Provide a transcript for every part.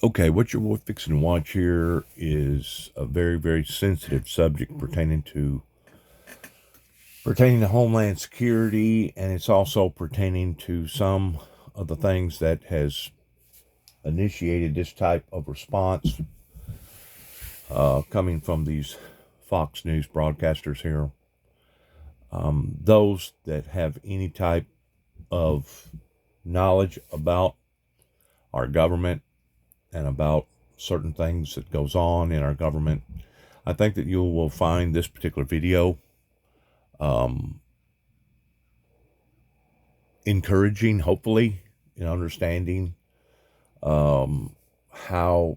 Okay, what you're fixing to watch here is a very, very sensitive subject pertaining to Homeland Security, and it's also pertaining to some of the things that has initiated this type of response coming from these Fox News broadcasters here. Those that have any type of knowledge about our government and about certain things that goes on in our government, I think that you will find this particular video encouraging, hopefully, in understanding how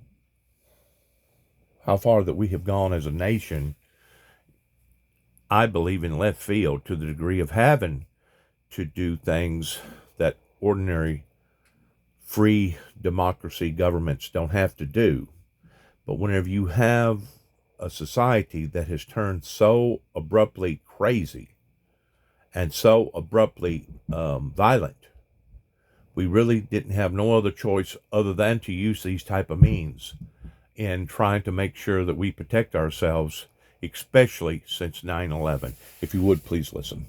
far that we have gone as a nation. I believe in left field to the degree of having to do things that ordinary free democracy governments don't have to do. But whenever you have a society that has turned so abruptly crazy and so abruptly violent, we really didn't have no other choice other than to use these type of means in trying to make sure that we protect ourselves, especially since 9/11. If you would, please listen.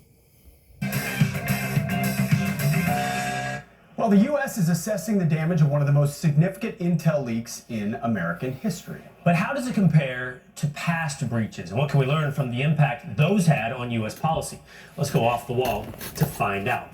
Well, the U.S. is assessing the damage of one of the most significant intel leaks in American history. But how does it compare to past breaches? And what can we learn from the impact those had on U.S. policy? Let's go off the wall to find out.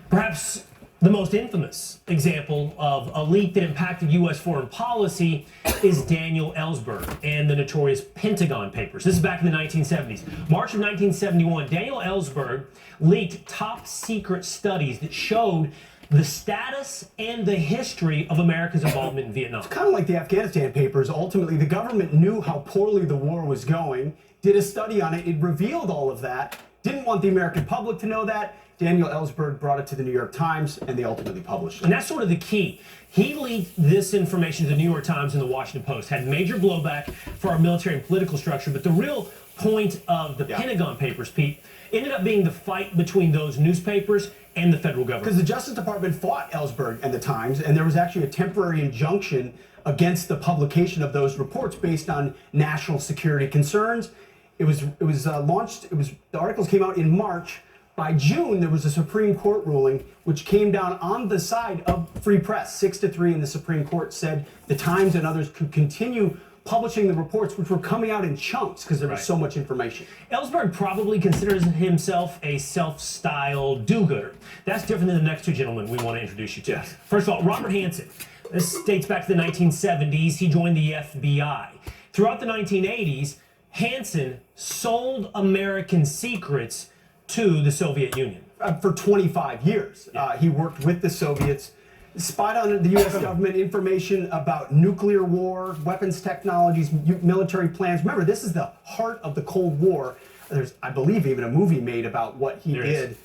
Perhaps the most infamous example of a leak that impacted U.S. foreign policy is Daniel Ellsberg and the notorious Pentagon Papers. This is back in the 1970s. March of 1971, Daniel Ellsberg leaked top secret studies that showed the status and the history of America's involvement in Vietnam. It's kind of like the Afghanistan Papers. Ultimately, the government knew how poorly the war was going, did a study on it, it revealed all of that, didn't want the American public to know that. Daniel Ellsberg brought it to the New York Times, and they ultimately published it. And that's sort of the key. He leaked this information to the New York Times and the Washington Post, had major blowback for our military and political structure, but the real point of the Pentagon Papers, Pete, ended up being the fight between those newspapers and the federal government. Because the Justice Department fought Ellsberg and the Times, and there was actually a temporary injunction against the publication of those reports based on national security concerns. It was launched. The articles came out in March. By June, there was a Supreme Court ruling which came down on the side of free press. 6-3, and the Supreme Court said the Times and others could continue publishing the reports, which were coming out in chunks because there was so much information. Ellsberg probably considers himself a self-styled do-gooder. That's different than the next two gentlemen we want to introduce you to. Yes. First of all, Robert Hansen. This dates back to the 1970s. He joined the FBI. Throughout the 1980s, Hansen sold American secrets to the Soviet Union. For 25 years. He worked with the Soviets, spied on the U.S. government information about nuclear war, weapons technologies, military plans. Remember, this is the heart of the Cold War. There's, I believe, even a movie made about what he did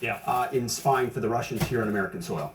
in spying for the Russians here on American soil.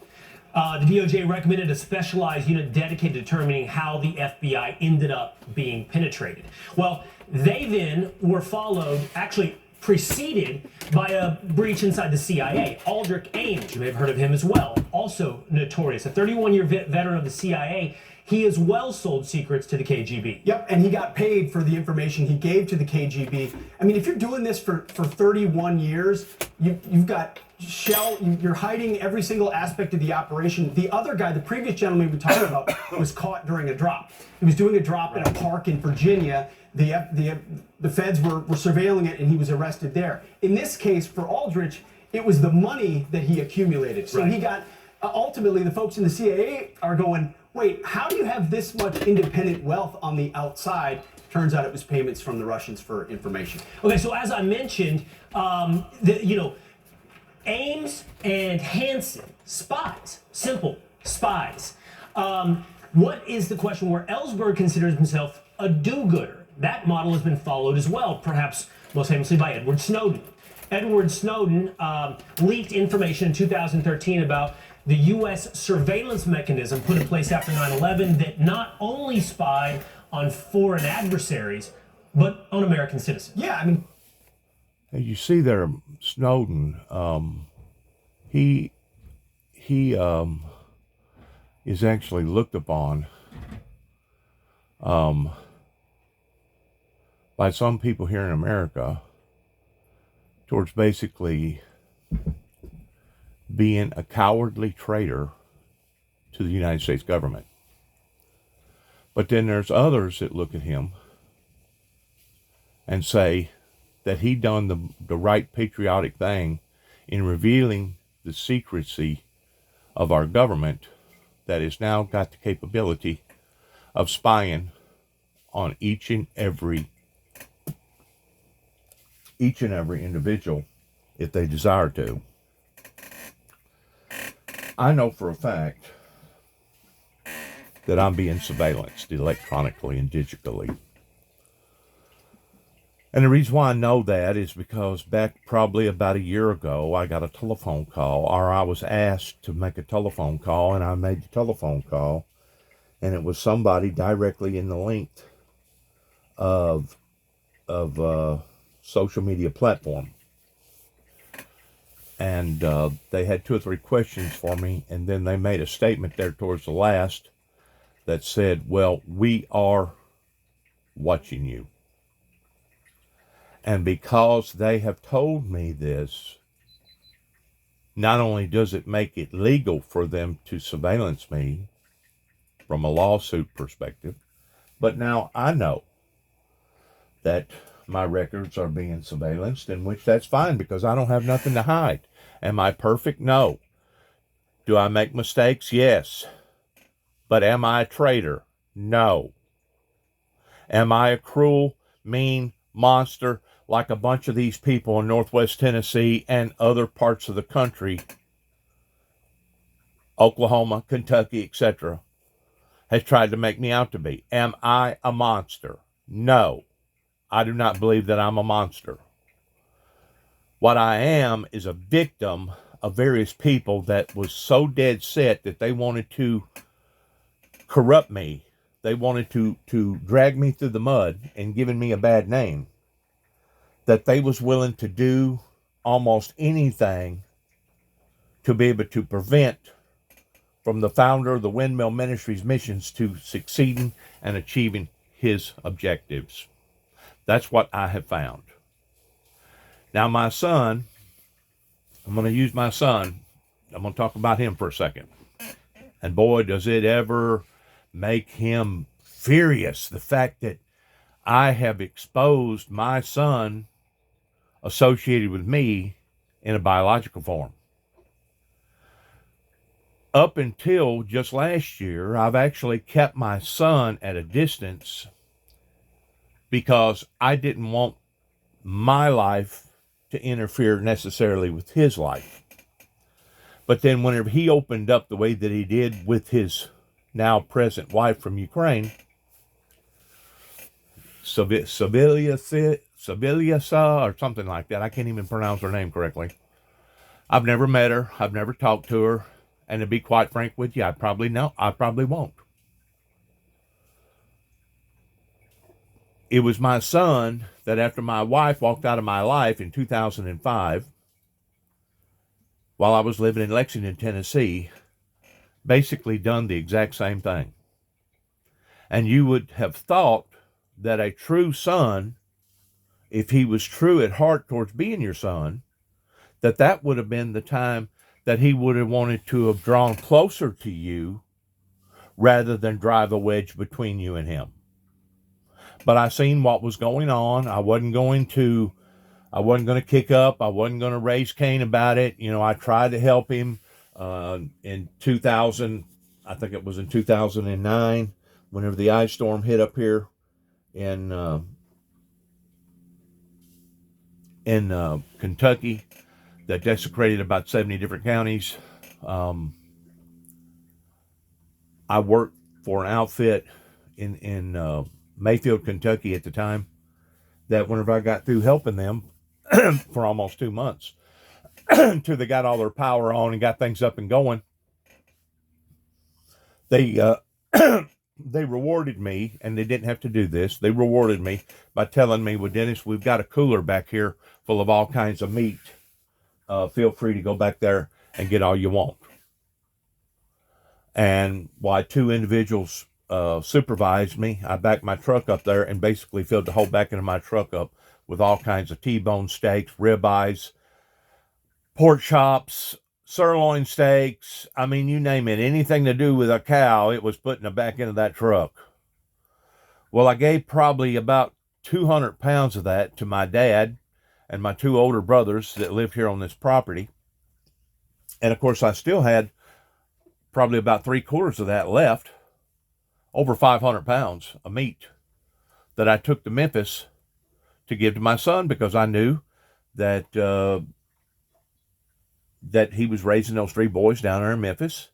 The DOJ recommended a specialized unit dedicated to determining how the FBI ended up being penetrated. Well, they then were followed, actually preceded by a breach inside the CIA. Aldrich Ames, you may have heard of him as well, also notorious. A 31-year veteran of the CIA, he as well sold secrets to the KGB. Yep, and he got paid for the information he gave to the KGB. I mean, if you're doing this for 31 years, you've got you're hiding every single aspect of the operation. The other guy, the previous gentleman we talked about, was caught during a drop. He was doing a drop in a park in Virginia. The feds were surveilling it, and he was arrested there. In this case, for Aldrich, it was the money that he accumulated. So he got, ultimately, the folks in the CIA are going, wait, how do you have this much independent wealth on the outside? Turns out it was payments from the Russians for information. Okay, so as I mentioned, Ames and Hansen, spies, simple spies. What is the question where Ellsberg considers himself a do-gooder? That model has been followed as well, perhaps most famously by Edward Snowden. Edward Snowden leaked information in 2013 about the U.S. surveillance mechanism put in place after 9/11 that not only spied on foreign adversaries, but on American citizens. Yeah, I mean, as you see there, Snowden, he is actually looked upon by some people here in America towards basically being a cowardly traitor to the United States government. But then there's others that look at him and say that he done the right patriotic thing in revealing the secrecy of our government that has now got the capability of spying on each and every individual if they desire to. I know for a fact that I'm being surveillanced electronically and digitally. And the reason why I know that is because back probably about a year ago, I got a telephone call, or I was asked to make a telephone call, and I made the telephone call, and it was somebody directly in the link of social media platform. And they had 2 or 3 questions for me, and then they made a statement there towards the last that said, well, we are watching you. And because they have told me this, not only does it make it legal for them to surveillance me from a lawsuit perspective, but now I know that my records are being surveillanced, in which that's fine because I don't have nothing to hide. Am I perfect? No. Do I make mistakes? Yes. But am I a traitor? No. Am I a cruel, mean monster like a bunch of these people in Northwest Tennessee and other parts of the country, Oklahoma, Kentucky, etc., has tried to make me out to be? Am I a monster? No. I do not believe that I'm a monster. What I am is a victim of various people that was so dead set that they wanted to corrupt me. They wanted to drag me through the mud and giving me a bad name, that they was willing to do almost anything to be able to prevent from the founder of the Windmill Ministries missions to succeeding and achieving his objectives. That's what I have found. Now my son, I'm going to use my son. I'm going to talk about him for a second. And boy, does it ever make him furious, the fact that I have exposed my son associated with me in a biological form. Up until just last year, I've actually kept my son at a distance because I didn't want my life to interfere necessarily with his life. But then whenever he opened up the way that he did with his now present wife from Ukraine, Sevilla or something like that. I can't even pronounce her name correctly. I've never met her. I've never talked to her. And to be quite frank with you, I probably won't. It was my son that after my wife walked out of my life in 2005, while I was living in Lexington, Tennessee, basically done the exact same thing. And you would have thought that a true son, if he was true at heart towards being your son, that would have been the time that he would have wanted to have drawn closer to you rather than drive a wedge between you and him. But I seen what was going on. I wasn't going to kick up. I wasn't going to raise Cain about it. You know, I tried to help him in 2000. I think it was in 2009, whenever the ice storm hit up here in Kentucky, that desecrated about 70 different counties. I worked for an outfit in Mayfield, Kentucky at the time, that whenever I got through helping them for almost 2 months, until they got all their power on and got things up and going, they rewarded me, and they didn't have to do this. They rewarded me by telling me, well, Dennis, we've got a cooler back here full of all kinds of meat. Feel free to go back there and get all you want. And why 2 individuals supervised me. I backed my truck up there and basically filled the whole back end of my truck up with all kinds of T-bone steaks, ribeyes, pork chops, sirloin steaks. I mean, you name it. Anything to do with a cow, it was put in the back end of that truck. Well, I gave probably about 200 pounds of that to my dad and my two older brothers that lived here on this property. And of course, I still had probably about 3/4 of that left, over 500 pounds of meat that I took to Memphis to give to my son, because I knew that that he was raising those 3 boys down there in Memphis,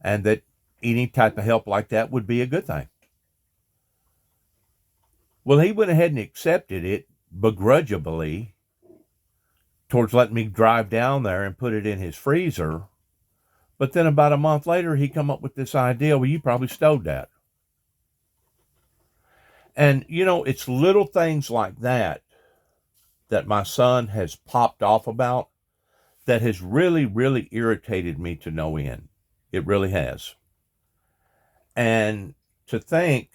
and that any type of help like that would be a good thing. Well, he went ahead and accepted it begrudgingly towards letting me drive down there and put it in his freezer. But then about a month later, he come up with this idea, well, you probably stowed that. And, you know, it's little things like that that my son has popped off about that has really, really irritated me to no end. It really has. And to think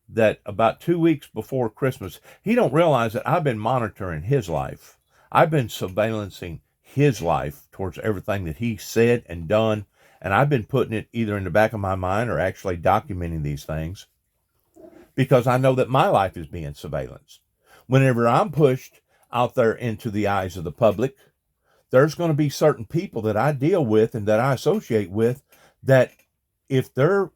that about 2 weeks before Christmas, he don't realize that I've been monitoring his life. I've been surveillancing his life towards everything that he said and done. And I've been putting it either in the back of my mind or actually documenting these things, because I know that my life is being surveillanced. Whenever I'm pushed out there into the eyes of the public, there's going to be certain people that I deal with and that I associate with that if they're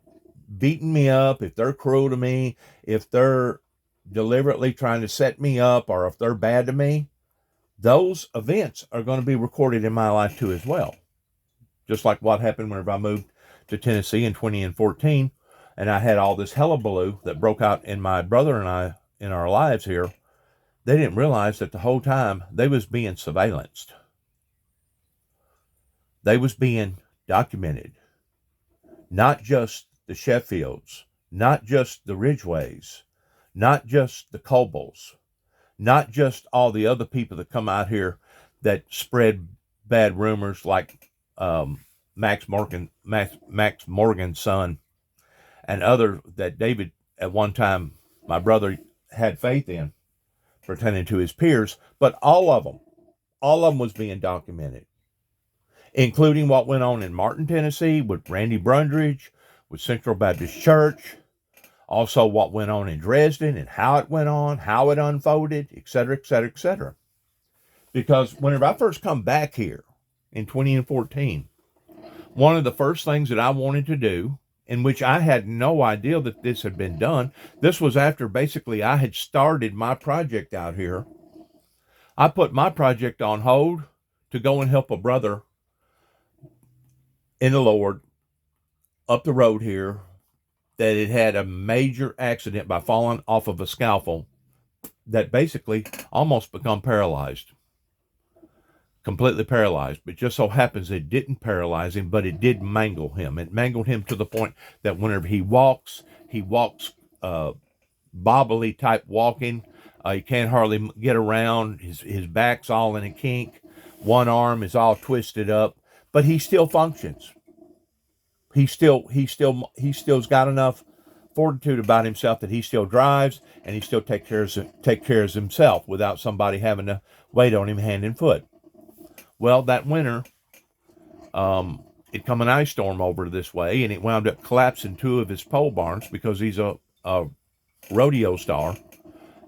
beating me up, if they're cruel to me, if they're deliberately trying to set me up, or if they're bad to me, those events are going to be recorded in my life too as well. Just like what happened whenever I moved to Tennessee in 2014, and I had all this hullabaloo that broke out in my brother and I in our lives here. They didn't realize that the whole time they was being surveillanced. They was being documented. Not just the Sheffields, not just the Ridgeways, not just the Cobles, not just all the other people that come out here that spread bad rumors like Max Morgan's son, and other that David at one time, my brother, had faith in, pertaining to his peers. But all of them was being documented, including what went on in Martin, Tennessee with Randy Brundridge, with Central Baptist Church, also what went on in Dresden and how it went on, how it unfolded, etc., etc., etc. Because whenever I first come back here in 2014, one of the first things that I wanted to do, in which I had no idea that this had been done, this was after basically I had started my project out here. I put my project on hold to go and help a brother in the Lord up the road here that had had a major accident by falling off of a scaffold that basically almost become paralyzed. Completely paralyzed. But just so happens it didn't paralyze him, but it did mangle him. It mangled him to the point that whenever he walks bobbly type walking. He can't hardly get around. His back's all in a kink. One arm is all twisted up, but he still functions. He still's got enough fortitude about himself that he still drives, and he still take care of himself without somebody having to wait on him hand and foot. Well, that winter, it come an ice storm over this way, and it wound up collapsing 2 of his pole barns because he's a rodeo star,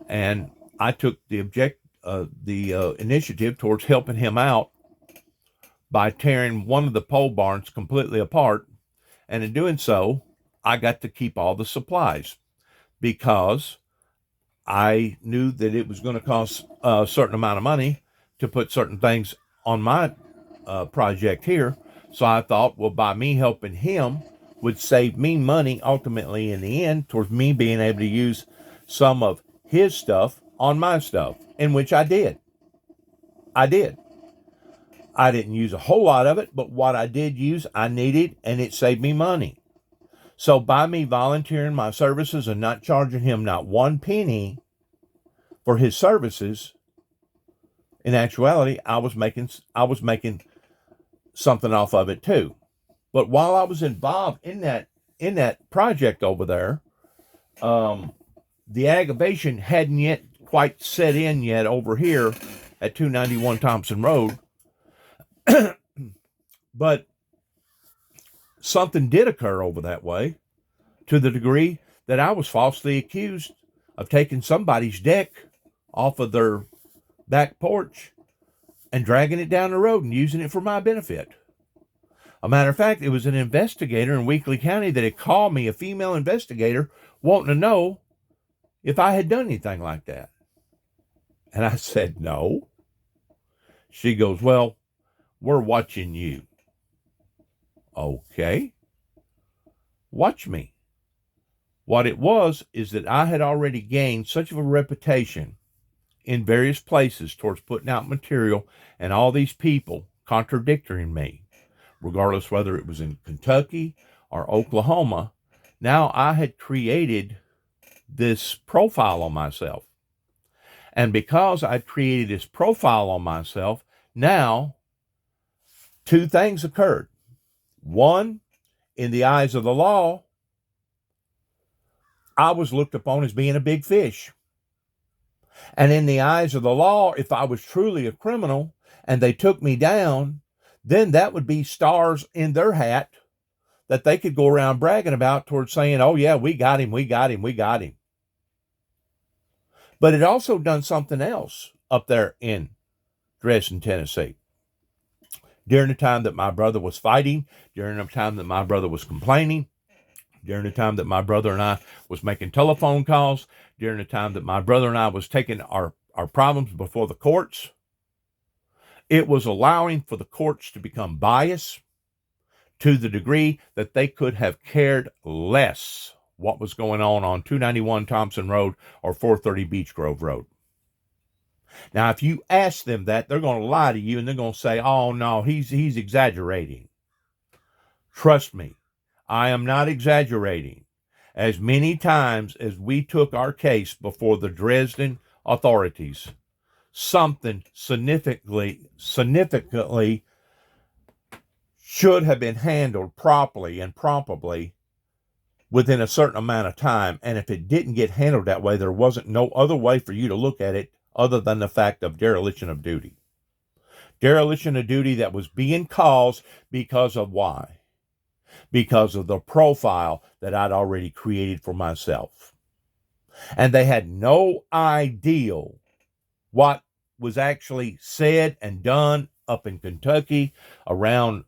and I took the initiative towards helping him out by tearing one of the pole barns completely apart. And in doing so, I got to keep all the supplies because I knew that it was going to cost a certain amount of money to put certain things on my project here. So I thought, well, by me helping him would save me money ultimately in the end towards me being able to use some of his stuff on my stuff, in which I did. I didn't use a whole lot of it, but what I did use, I needed, and it saved me money. So by me volunteering my services and not charging him not one penny for his services, in actuality, I was making something off of it too. But while I was involved in that that project over there, the aggravation hadn't yet quite set in yet over here at 291 Thompson Road. But something did occur over that way, to the degree that I was falsely accused of taking somebody's deck off of their back porch and dragging it down the road and using it for my benefit. A matter of fact, it was an investigator in Weakley County that had called me, a female investigator, wanting to know if I had done anything like that. And I said, no. She goes, well, we're watching you. Okay. Watch me. What it was is that I had already gained such of a reputation in various places towards putting out material, and all these people contradicting me, regardless whether it was in Kentucky or Oklahoma. Now I had created this profile on myself. And because I created this profile on myself, now two things occurred. One, in the eyes of the law, I was looked upon as being a big fish. And in the eyes of the law, if I was truly a criminal and they took me down, then that would be stars in their hat that they could go around bragging about towards saying, oh yeah, we got him, we got him, we got him. But it also done something else up there in Dresden, Tennessee. During the time that my brother was fighting, during the time that my brother was complaining, during the time that my brother and I was making telephone calls, during the time that my brother and I was taking our problems before the courts, it was allowing for the courts to become biased to the degree that they could have cared less what was going on 291 Thompson Road or 430 Beech Grove Road. Now, if you ask them that, they're going to lie to you and they're going to say, oh no, he's exaggerating. Trust me, I am not exaggerating. As many times as we took our case before the Dresden authorities, something significantly should have been handled properly and promptly within a certain amount of time. And if it didn't get handled that way, there wasn't no other way for you to look at it other than the fact of dereliction of duty. Dereliction of duty that was being caused because of why? Because of the profile that I'd already created for myself. And they had no idea what was actually said and done up in Kentucky, around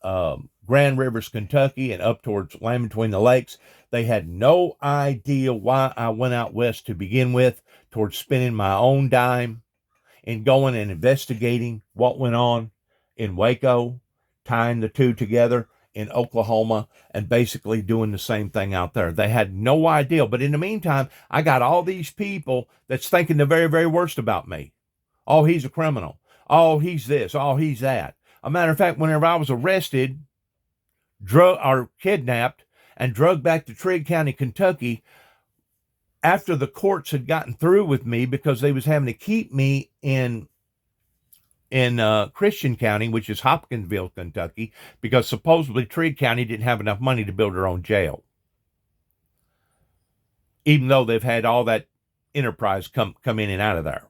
Grand Rivers, Kentucky, and up towards Land Between the Lakes. They had no idea why I went out west to begin with, towards spending my own dime and going and investigating what went on in Waco, tying the two together in Oklahoma, and basically doing the same thing out there. They had no idea. But in the meantime, I got all these people that's thinking the very, very worst about me. Oh, he's a criminal. Oh, he's this. Oh, he's that. A matter of fact, whenever I was arrested, kidnapped, and drugged back to Trigg County, Kentucky, after the courts had gotten through with me because they was having to keep me in Christian County, which is Hopkinsville, Kentucky, because supposedly Trigg County didn't have enough money to build their own jail. Even though they've had all that enterprise come in and out of there.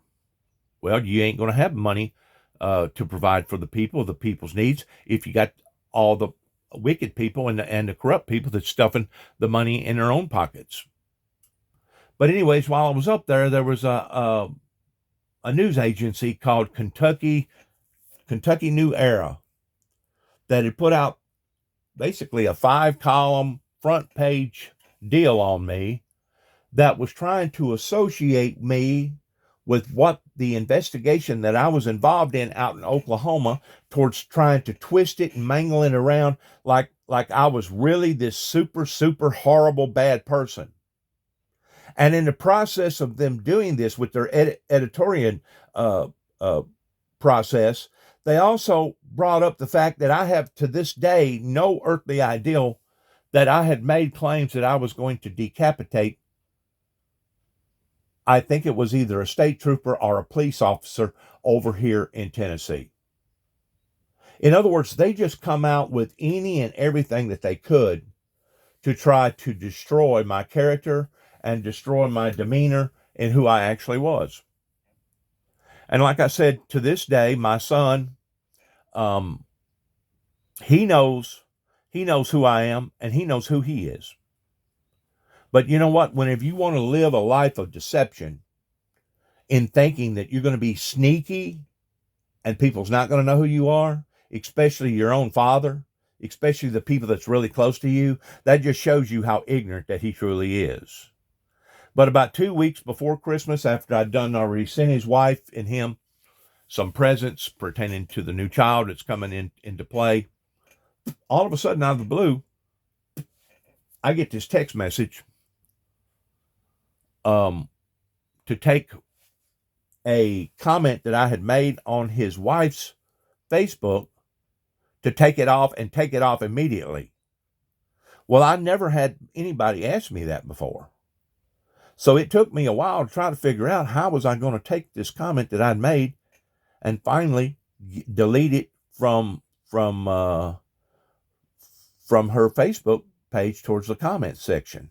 Well, you ain't going to have money to provide for the people's needs, if you got all the wicked people and the corrupt people that's stuffing the money in their own pockets. But anyways, while I was up there, there was a news agency called Kentucky New Era that had put out basically a 5-column front page deal on me that was trying to associate me with what the investigation that I was involved in out in Oklahoma, towards trying to twist it and mangle it around like I was really this super, super horrible bad person. And in the process of them doing this with their editorial process, they also brought up the fact that I have to this day no earthly idea that I had made claims that I was going to decapitate, I think it was either a state trooper or a police officer over here in Tennessee. In other words, they just come out with any and everything that they could to try to destroy my character and destroy my demeanor and who I actually was. And like I said, to this day, my son, um, he knows who I am, and he knows who he is. But you know what? Whenever you want to live a life of deception in thinking that you're going to be sneaky and people's not going to know who you are, especially your own father, especially the people that's really close to you, that just shows you how ignorant that he truly is. But about 2 weeks before Christmas, after I'd done already sent his wife and him some presents pertaining to the new child that's coming into play, all of a sudden, out of the blue, I get this text message to take a comment that I had made on his wife's Facebook, to take it off and take it off immediately. Well, I never had anybody ask me that before. So it took me a while to try to figure out how was I going to take this comment that I'd made and finally delete it from her Facebook page towards the comments section.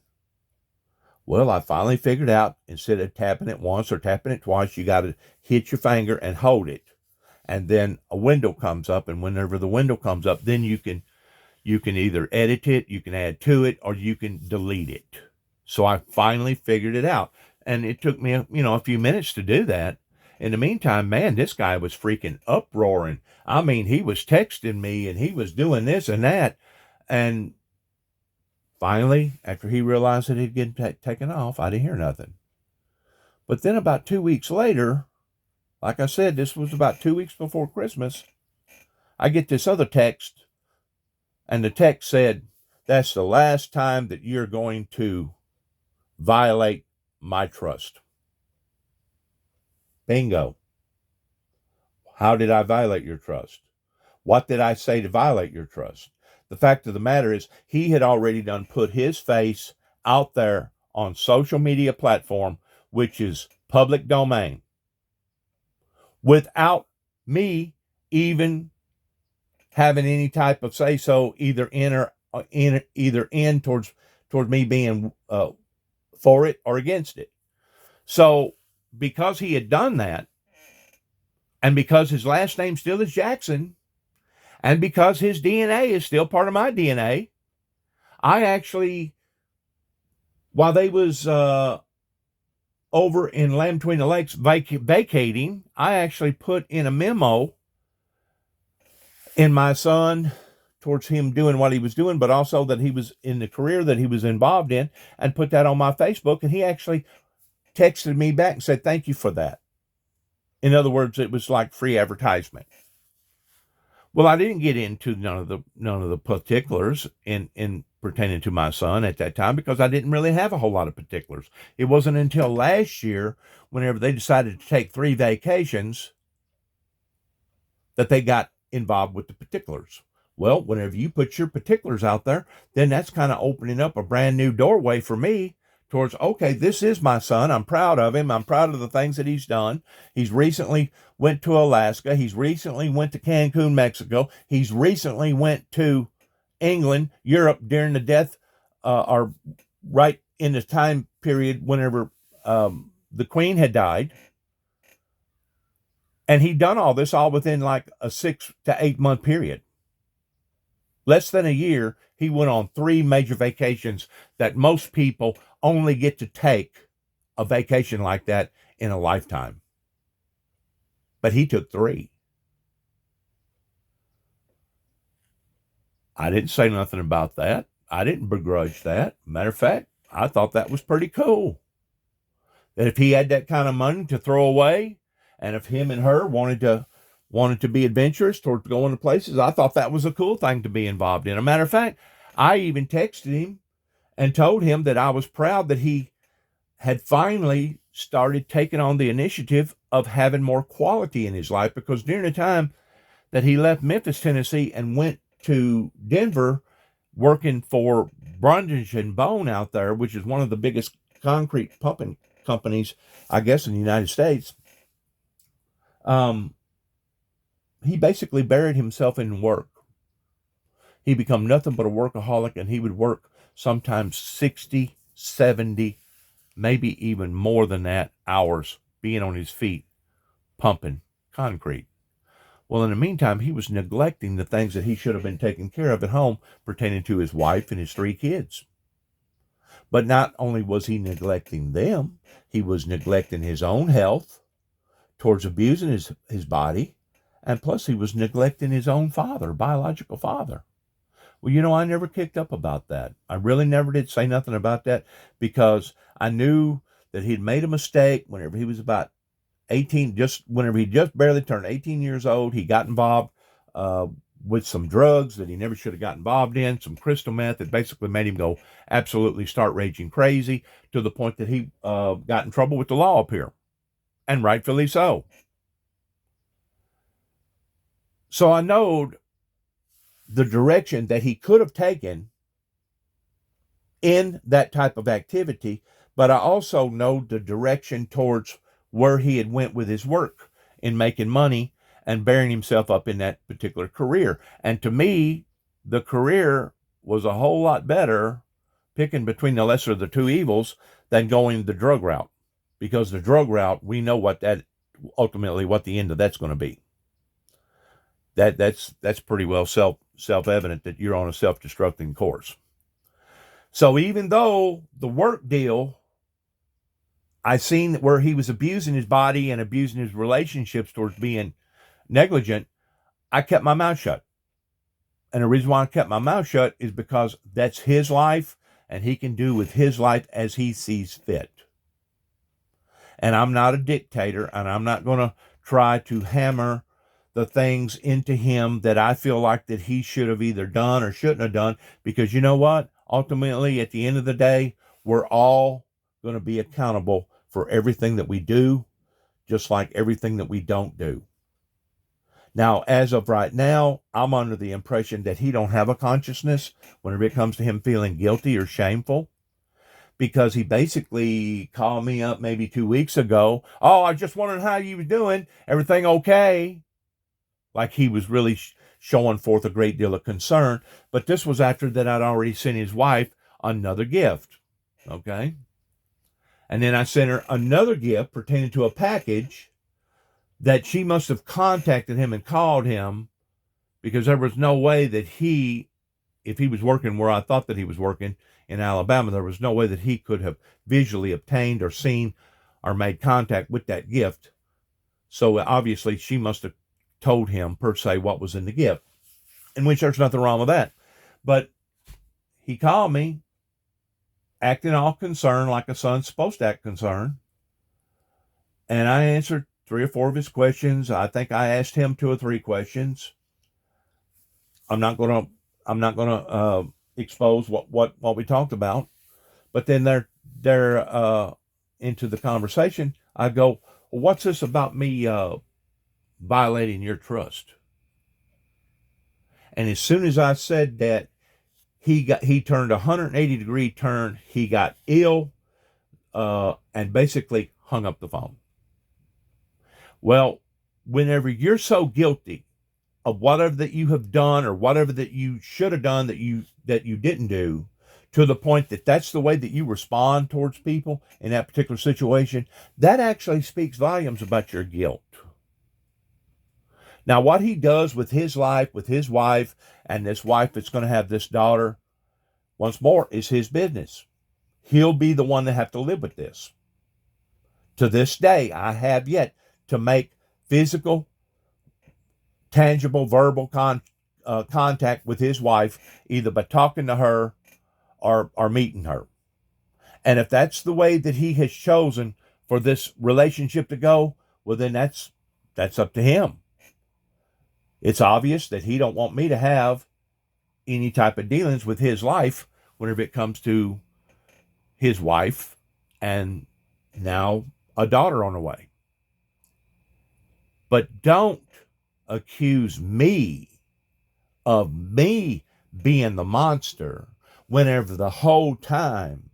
Well, I finally figured out, instead of tapping it once or tapping it twice, you got to hit your finger and hold it. And then a window comes up, and whenever the window comes up, then you can either edit it, you can add to it, or you can delete it. So I finally figured it out. And it took me, a few minutes to do that. In the meantime, man, this guy was freaking uproaring. I mean, he was texting me and he was doing this and that. And finally, after he realized that he'd get taken off, I didn't hear nothing. But then about 2 weeks later, like I said, this was about 2 weeks before Christmas, I get this other text, and the text said, "That's the last time that you're going to violate my trust." Bingo. How did I violate your trust? What did I say to violate your trust? The fact of the matter is, he had already done put his face out there on social media platform, which is public domain, without me even having any type of say so, either in towards me being for it or against it. So because he had done that, and because his last name still is Jackson, and because his DNA is still part of my DNA, I actually, while they was over in Land Between the Lakes vacating, I actually put in a memo in my son towards him doing what he was doing, but also that he was in the career that he was involved in, and put that on my Facebook. And he actually texted me back and said, "Thank you for that." In other words, it was like free advertisement. Well, I didn't get into none of the particulars in pertaining to my son at that time, because I didn't really have a whole lot of particulars. It wasn't until last year, whenever they decided to take 3 vacations, that they got involved with the particulars. Well, whenever you put your particulars out there, then that's kind of opening up a brand new doorway for me towards, okay, this is my son. I'm proud of him. I'm proud of the things that he's done. He's recently went to Alaska. He's recently went to Cancun, Mexico. He's recently went to England, Europe during the death, or right in the time period whenever the Queen had died. And he'd done all this all within like a 6 to 8 month period. Less than a year, he went on 3 major vacations that most people only get to take a vacation like that in a lifetime. But he took 3. I didn't say nothing about that. I didn't begrudge that. Matter of fact, I thought that was pretty cool. That if he had that kind of money to throw away, and if him and her wanted to be adventurous towards going to places, I thought that was a cool thing to be involved in. A matter of fact, I even texted him and told him that I was proud that he had finally started taking on the initiative of having more quality in his life, because during the time that he left Memphis, Tennessee, and went to Denver working for Brundage and Bone out there, which is one of the biggest concrete pumping companies, I guess, in the United States, he basically buried himself in work. He became nothing but a workaholic, and he would work sometimes 60, 70, maybe even more than that hours being on his feet, pumping concrete. Well, in the meantime, he was neglecting the things that he should have been taking care of at home pertaining to his wife and his 3 kids. But not only was he neglecting them, he was neglecting his own health towards abusing his body, and plus he was neglecting his own father, biological father. Well, I never kicked up about that. I really never did say nothing about that because I knew that he'd made a mistake whenever he was about 18, whenever he just barely turned 18 years old. He got involved with some drugs that he never should have got involved in, some crystal meth that basically made him go absolutely start raging crazy to the point that he got in trouble with the law up here, and rightfully so. So I know the direction that he could have taken in that type of activity, but I also know the direction towards where he had went with his work in making money and bearing himself up in that particular career. And to me, the career was a whole lot better, picking between the lesser of the 2 evils, than going the drug route. Because the drug route, we know what the end of that's going to be. That's pretty well self-evident that you're on a self-destructing course. So even though the work deal, I seen where he was abusing his body and abusing his relationships towards being negligent, I kept my mouth shut. And the reason why I kept my mouth shut is because that's his life, and he can do with his life as he sees fit. And I'm not a dictator, and I'm not going to try to hammer the things into him that I feel like that he should have either done or shouldn't have done, because you know what? Ultimately, at the end of the day, we're all going to be accountable for everything that we do, just like everything that we don't do. Now, as of right now, I'm under the impression that he don't have a consciousness whenever it comes to him feeling guilty or shameful, because he basically called me up maybe 2 weeks ago. Oh, I just wondered how you were doing. Everything okay? Like he was really showing forth a great deal of concern. But this was after that I'd already sent his wife another gift. Okay? And then I sent her another gift pertaining to a package that she must have contacted him and called him, because there was no way that if he was working where I thought that he was working in Alabama, there was no way that he could have visually obtained or seen or made contact with that gift. So obviously she must have told him per se what was in the gift, in which there's nothing wrong with that. But he called me acting all concerned, like a son's supposed to act concerned. And I answered 3 or 4 of his questions. I think I asked him 2 or 3 questions. I'm not gonna expose what we talked about. But then they're into the conversation. I go, well, what's this about me violating your trust? And as soon as I said that, he turned a 180-degree turn. He got ill and basically hung up the phone. Well, whenever you're so guilty of whatever that you have done or whatever that you should have done that you didn't do, to the point that that's the way that you respond towards people in that particular situation, that actually speaks volumes about your guilt. Now, what he does with his life, with his wife, and this wife that's going to have this daughter, once more, is his business. He'll be the one that have to live with this. To this day, I have yet to make physical, tangible, verbal contact with his wife, either by talking to her or meeting her. And if that's the way that he has chosen for this relationship to go, well, then that's up to him. It's obvious that he don't want me to have any type of dealings with his life whenever it comes to his wife and now a daughter on the way. But don't accuse me of me being the monster whenever the whole time,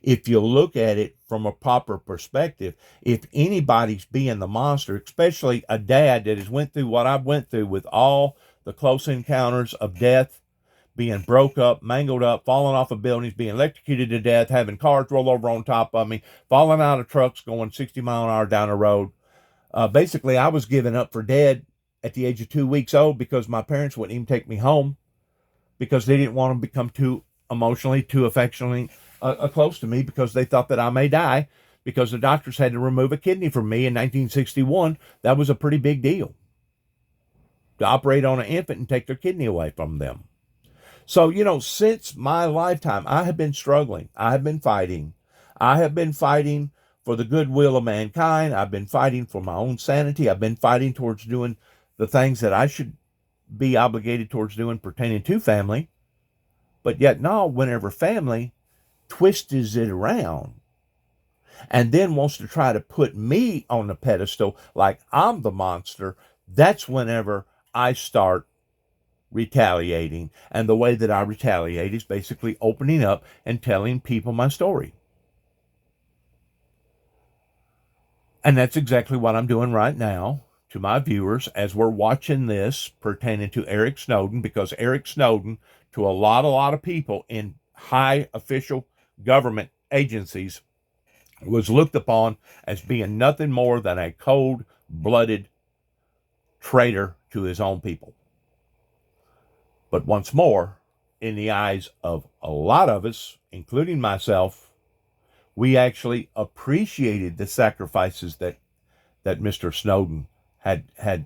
if you look at it from a proper perspective, if anybody's being the monster, especially a dad that has went through what I've went through with all the close encounters of death being broke up, mangled up, falling off of buildings, being electrocuted to death, having cars roll over on top of me, falling out of trucks going 60 mile an hour down the road. Basically, I was given up for dead at the age of 2 weeks old because my parents wouldn't even take me home because they didn't want to become too emotionally, too affectionately close to me because they thought that I may die because the doctors had to remove a kidney from me in 1961. That was a pretty big deal to operate on an infant and take their kidney away from them. So, since my lifetime, I have been struggling. I have been fighting. I have been fighting for the goodwill of mankind. I've been fighting for my own sanity. I've been fighting towards doing the things that I should be obligated towards doing pertaining to family. But yet now, whenever family twists it around and then wants to try to put me on the pedestal like I'm the monster, that's whenever I start retaliating. And the way that I retaliate is basically opening up and telling people my story. And that's exactly what I'm doing right now to my viewers as we're watching this pertaining to Eric Snowden, because Eric Snowden, to a lot of people in high official government agencies, was looked upon as being nothing more than a cold-blooded traitor to his own people. But once more, in the eyes of a lot of us, including myself, we actually appreciated the sacrifices that Mr. Snowden had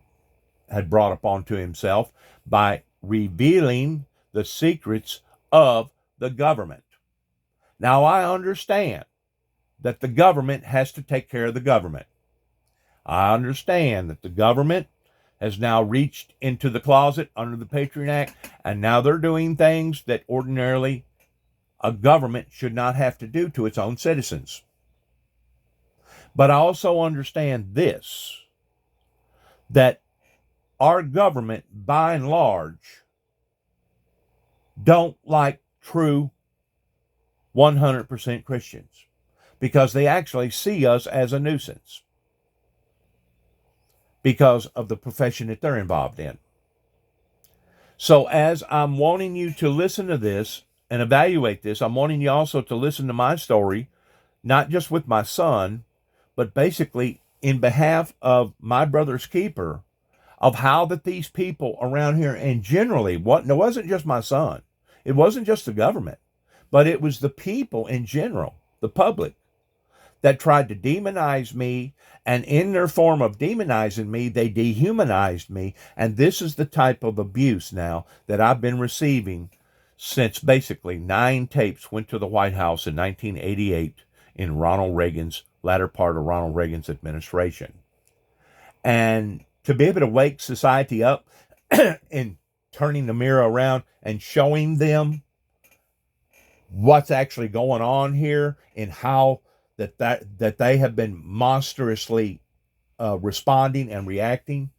brought upon to himself by revealing the secrets of the government. Now, I understand that the government has to take care of the government. I understand that the government has now reached into the closet under the Patriot Act, and now they're doing things that ordinarily a government should not have to do to its own citizens. But I also understand this, that our government, by and large, don't like true 100% Christians because they actually see us as a nuisance because of the profession that they're involved in. So as I'm wanting you to listen to this and evaluate this, I'm wanting you also to listen to my story, not just with my son, but basically in behalf of my brother's keeper, of how that these people around here, and generally, it wasn't just my son, it wasn't just the government, but it was the people in general, the public, that tried to demonize me, and in their form of demonizing me, they dehumanized me, and this is the type of abuse now that I've been receiving since basically 9 tapes went to the White House in 1988 in Ronald Reagan's latter part of Ronald Reagan's administration. And to be able to wake society up and turning the mirror around and showing them what's actually going on here and how that they have been monstrously responding and reacting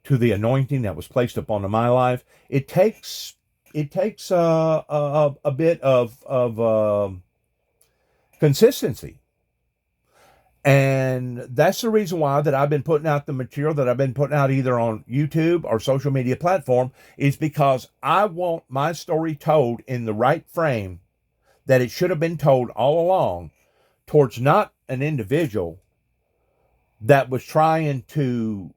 to the anointing that was placed upon my life. It takes a bit of consistency. And that's the reason why that I've been putting out the material that I've been putting out either on YouTube or social media platform, is because I want my story told in the right frame that it should have been told all along, towards not an individual that was trying to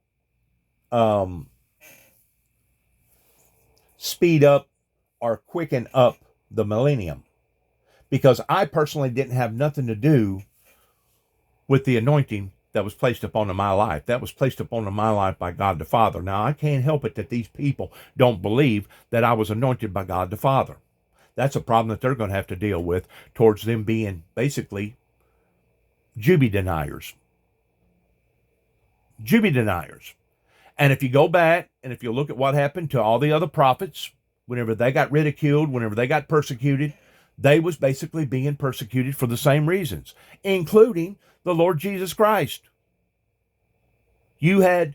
speed up or quicken up the millennium. Because I personally didn't have nothing to do with the anointing that was placed upon my life. That was placed upon my life by God the Father. Now, I can't help it that these people don't believe that I was anointed by God the Father. That's a problem that they're going to have to deal with, towards them being basically Jewbee deniers. Jewbee deniers. And if you go back and if you look at what happened to all the other prophets, whenever they got ridiculed, whenever they got persecuted, they was basically being persecuted for the same reasons, including the Lord Jesus Christ. You had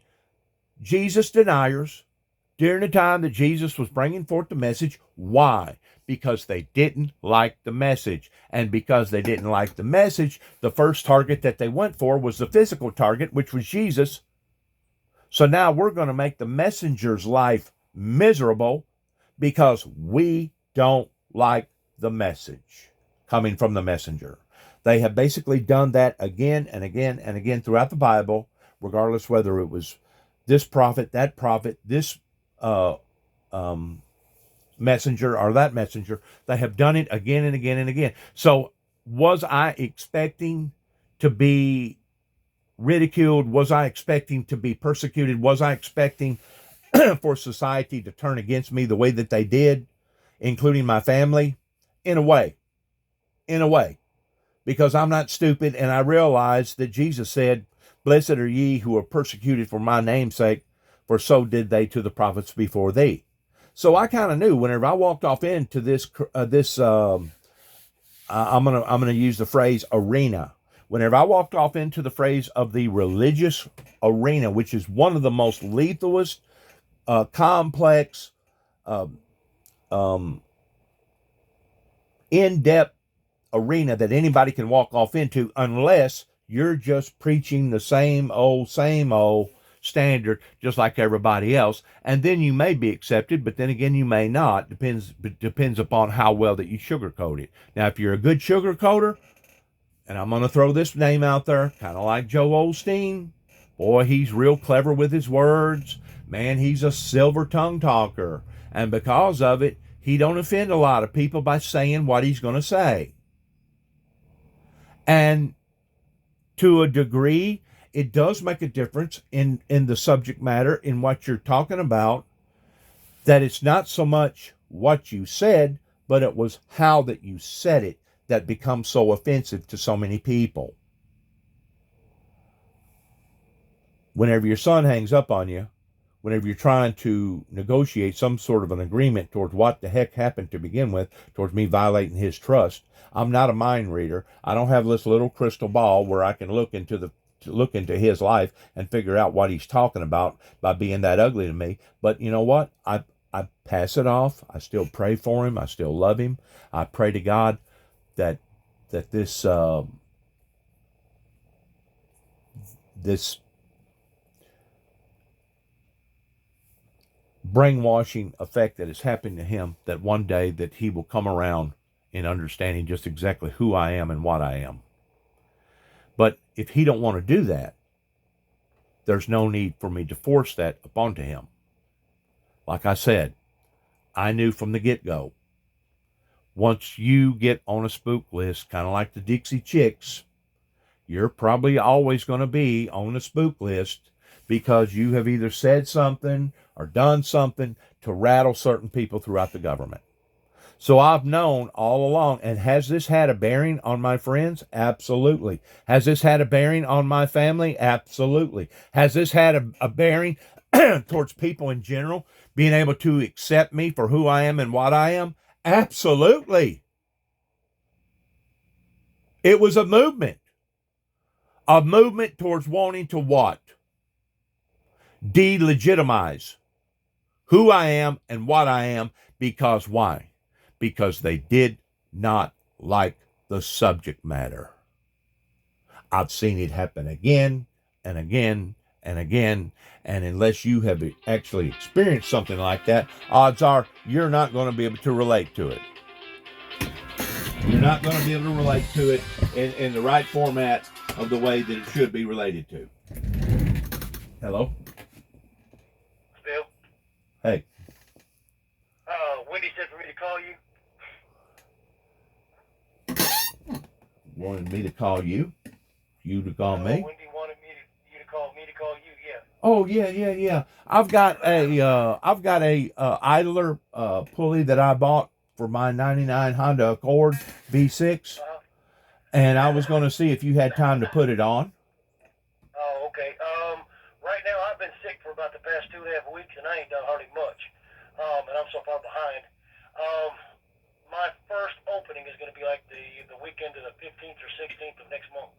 Jesus deniers during the time that Jesus was bringing forth the message. Why? Because they didn't like the message. And because they didn't like the message, the first target that they went for was the physical target, which was Jesus. So now we're going to make the messenger's life miserable because we don't like the message coming from the messenger. They have basically done that again and again and again throughout the Bible, regardless whether it was this prophet, that prophet, this messenger or that messenger. They have done it again and again and again. So was I expecting to be ridiculed? Was I expecting to be persecuted? Was I expecting for society to turn against me the way that they did, including my family? In a way, because I'm not stupid, and I realize that Jesus said, "Blessed are ye who are persecuted for my name's sake, for so did they to the prophets before thee." So I kind of knew whenever I walked off into I'm gonna use the phrase arena. Whenever I walked off into the phrase of the religious arena, which is one of the most lethalest, complex, in-depth arena that anybody can walk off into, unless you're just preaching the same old standard, just like everybody else. And then you may be accepted, but then again, you may not. Depends upon how well that you sugarcoat it. Now, if you're a good sugarcoater, and I'm going to throw this name out there, kind of like Joe Osteen. Boy, he's real clever with his words. Man, he's a silver tongue talker. And because of it, he don't offend a lot of people by saying what he's going to say. And to a degree, it does make a difference in the subject matter, in what you're talking about, that it's not so much what you said, but it was how that you said it that becomes so offensive to so many people. Whenever your son hangs up on you, whenever you're trying to negotiate some sort of an agreement towards what the heck happened to begin with, towards me violating his trust, I'm not a mind reader. I don't have this little crystal ball where I can look into his life and figure out what he's talking about by being that ugly to me. But you know what? I pass it off. I still pray for him. I still love him. I pray to God that this brainwashing effect that has happened to him, that one day that he will come around in understanding just exactly who I am and what I am. But if he don't want to do that, there's no need for me to force that upon to him. Like I said, I knew from the get-go, once you get on a spook list, kind of like the Dixie Chicks, you're probably always going to be on a spook list, because you have either said something or done something to rattle certain people throughout the government. So I've known all along. And has this had a bearing on my friends? Absolutely. Has this had a bearing on my family? Absolutely. Has this had a bearing towards people in general being able to accept me for who I am and what I am? Absolutely. It was a movement towards wanting to what? Delegitimize who I am and what I am. Because why? Because they did not like the subject matter. I've seen it happen again and again and again. And unless you have actually experienced something like that, odds are you're not going to be able to relate to it. You're not going to be able to relate to it in the right format of the way that it should be related to. Hello? Bill? Hey. Wendy said for me to call you. Wanted me to call you? You to call me? Wendy wanted you to call me to call you, yeah. Oh, yeah. I've got a idler pulley that I bought for my 99 Honda Accord V6. And I was going to see if you had time to put it on. Oh, okay. Right now I've been sick for about the past 2.5 weeks, and I ain't done hardly much. And I'm so far behind. My first opening is going to be like the weekend of the 15th or 16th of next month.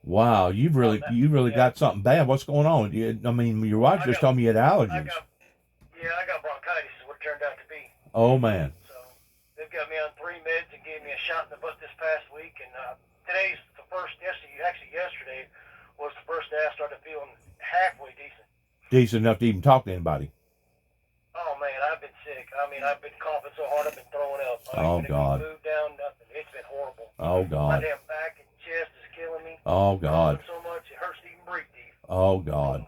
Wow, you really got something bad. What's going on? I mean, your wife just told me you had allergies. I got bronchitis is what it turned out to be. Oh, man. So they've got me on 3 meds and gave me a shot in the butt this past week. And today's the first, yesterday was the first day I started feeling halfway decent. Decent enough to even talk to anybody. Oh, man, I've been sick. I mean, I've been coughing so hard I've been throwing up. I Oh, ain't been God. able to move down, nothing. It's been horrible. Oh, My God. damn back and chest is killing me. Oh, God. So much it hurts to even breathe deep. Oh, God.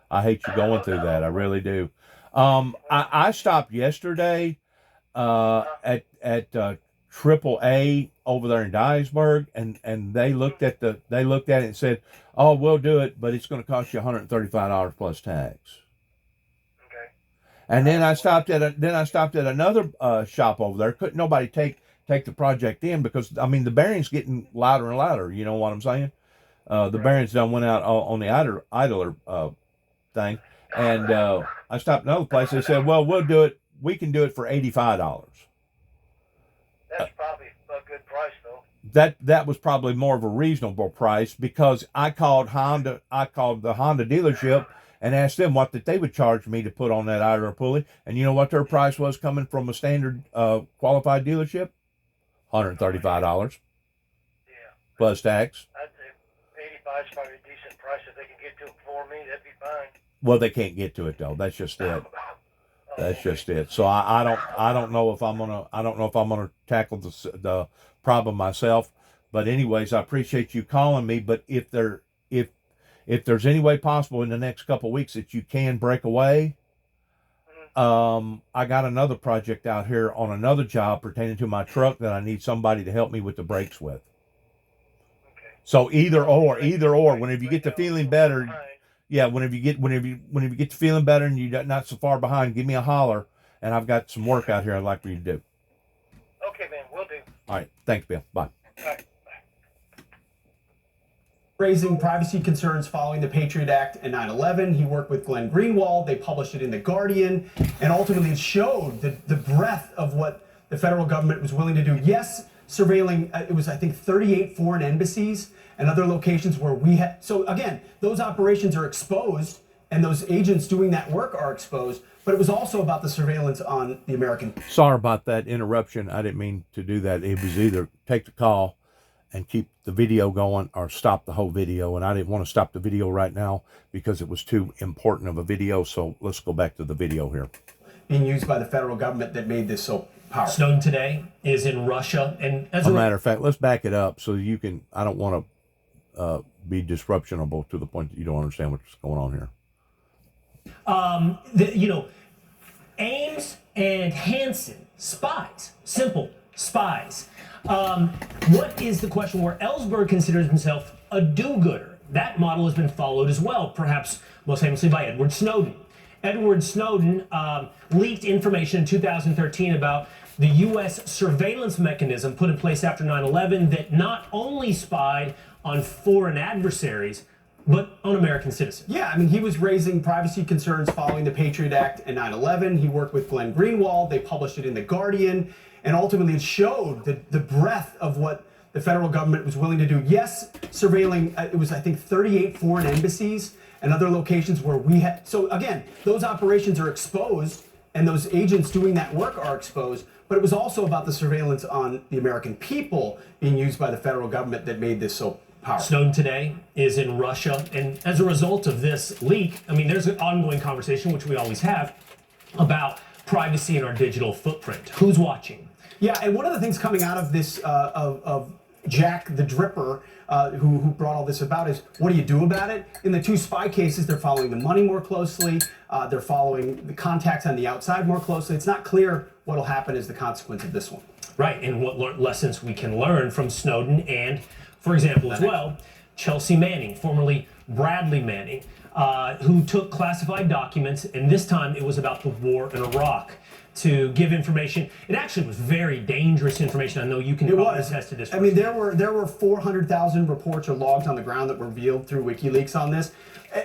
I hate you going through that. I really do. I stopped yesterday at AAA over there in Dyersburg, and they looked at it and said, "Oh, we'll do it, but it's going to cost you $135 plus tax." Okay. And then I stopped at another shop over there. Couldn't nobody take the project in because I mean the bearing's getting louder and louder. You know what I'm saying? The bearings done went out on the idler thing, and I stopped at another place. They said, "Well, we'll do it. We can do it for $85." That's probably a good price, though. That was probably more of a reasonable price because I called the Honda dealership and asked them what that they would charge me to put on that idler pulley, and you know what their price was coming from a standard qualified dealership? $135 Yeah. plus tax. I'd say 85 is probably a decent price. If they can get to it for me, that'd be fine. Well, they can't get to it though. That's just it. That's just it. So I don't know if I'm gonna tackle the problem myself. But anyways, I appreciate you calling me. But if there's any way possible in the next couple of weeks that you can break away, I got another project out here on another job pertaining to my truck that I need somebody to help me with the brakes with. Okay. So either or. Whenever you get to feeling better. Yeah, whenever you get to feeling better and you're not so far behind, give me a holler, and I've got some work out here I'd like for you to do. Okay, man, will do. All right, thanks, Bill. Bye. All right, bye. Raising privacy concerns following the Patriot Act and 9/11. He worked with Glenn Greenwald. They published it in The Guardian, and ultimately it showed the breadth of what the federal government was willing to do. Yes, surveilling, it was, I think, 38 foreign embassies and other locations where we had. So again, those operations are exposed and those agents doing that work are exposed, but it was also about the surveillance on the American. Sorry about that interruption. I didn't mean to do that. It was either take the call and keep the video going or stop the whole video. And I didn't want to stop the video right now because it was too important of a video. So let's go back to the video here. Being used by the federal government that made this so powerful. Snowden today is in Russia, and as a matter of fact, let's back it up so you can. I don't want to be disruptionable to the point that you don't understand what's going on here. Ames and Hansen, spies, simple spies. What is the question where Ellsberg considers himself a do-gooder? That model has been followed as well, perhaps most famously by Edward Snowden. Edward Snowden leaked information in 2013 about the U.S. surveillance mechanism put in place after 9/11 that not only spied on foreign adversaries, but on American citizens. Yeah, I mean, he was raising privacy concerns following the Patriot Act and 9/11. He worked with Glenn Greenwald. They published it in The Guardian. And ultimately, it showed the breadth of what the federal government was willing to do. Yes, surveilling, it was, I think, 38 foreign embassies and other locations where we had. So again, those operations are exposed and those agents doing that work are exposed. But it was also about the surveillance on the American people being used by the federal government that made this so powerful. Snowden today is in Russia, and as a result of this leak, I mean, there's an ongoing conversation, which we always have, about privacy in our digital footprint. Who's watching? Yeah, and one of the things coming out of this, of Jack the Dripper, who brought all this about, is what do you do about it? In the two spy cases, they're following the money more closely. They're following the contacts on the outside more closely. It's not clear what will happen as the consequence of this one. Right, and what lessons we can learn from Snowden and, for example, as well, Chelsea Manning, formerly Bradley Manning, who took classified documents, and this time it was about the war in Iraq, to give information. It actually was very dangerous information. I know you can probably attest to this. I mean, there were 400,000 reports or logs on the ground that were revealed through WikiLeaks on this.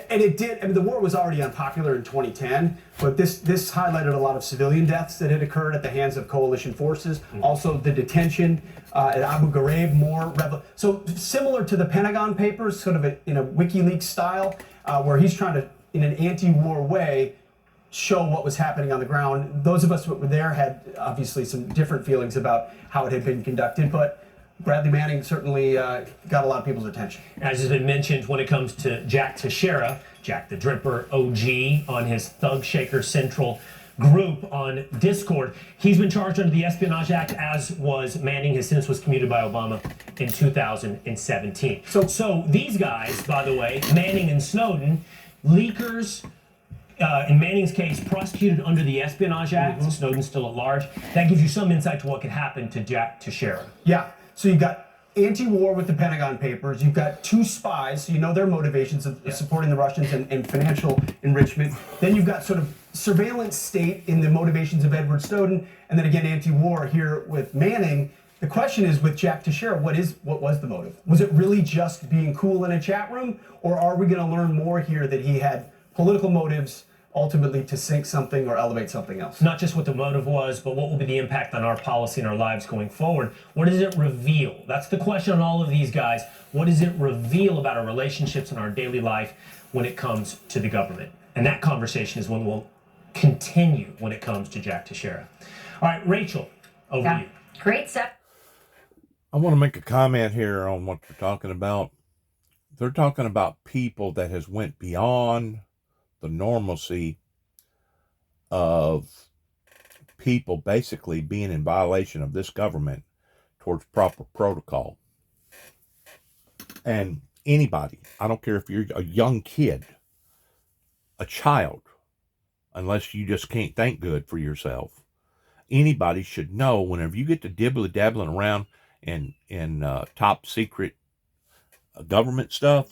And it did, I mean, the war was already unpopular in 2010, but this highlighted a lot of civilian deaths that had occurred at the hands of coalition forces. Also, the detention at Abu Ghraib, so similar to the Pentagon Papers, sort of in a WikiLeaks style, where he's trying to, in an anti-war way, show what was happening on the ground. Those of us who were there had obviously some different feelings about how it had been conducted, but Bradley Manning certainly got a lot of people's attention. As has been mentioned, when it comes to Jack Teixeira, Jack the Dripper OG, on his Thug Shaker Central group on Discord. He's been charged under the Espionage Act, as was Manning. His sentence was commuted by Obama in 2017. So these guys, by the way, Manning and Snowden, leakers, in Manning's case, prosecuted under the Espionage Act. Snowden's still at large. That gives you some insight to what could happen to Jack Teixeira. Yeah. So you've got anti-war with the Pentagon Papers. You've got two spies, so you know their motivations of supporting the Russians and financial enrichment. Then you've got sort of surveillance state in the motivations of Edward Snowden, and then again anti-war here with Manning. The question is with Jack Teixeira, what was the motive? Was it really just being cool in a chat room, or are we going to learn more here that he had political motives ultimately to sink something or elevate something else? Not just what the motive was, but what will be the impact on our policy and our lives going forward. What does it reveal? That's the question on all of these guys. What does it reveal about our relationships and our daily life when it comes to the government? And that conversation is one we'll continue when it comes to Jack Teixeira. All right, Rachel, over to you. Great stuff. I want to make a comment here on what they're talking about. They're talking about people that has went beyond the normalcy of people basically being in violation of this government towards proper protocol. And anybody, I don't care if you're a young kid, a child, unless you just can't think good for yourself, anybody should know whenever you get to dibbly-dabbling around in top secret government stuff,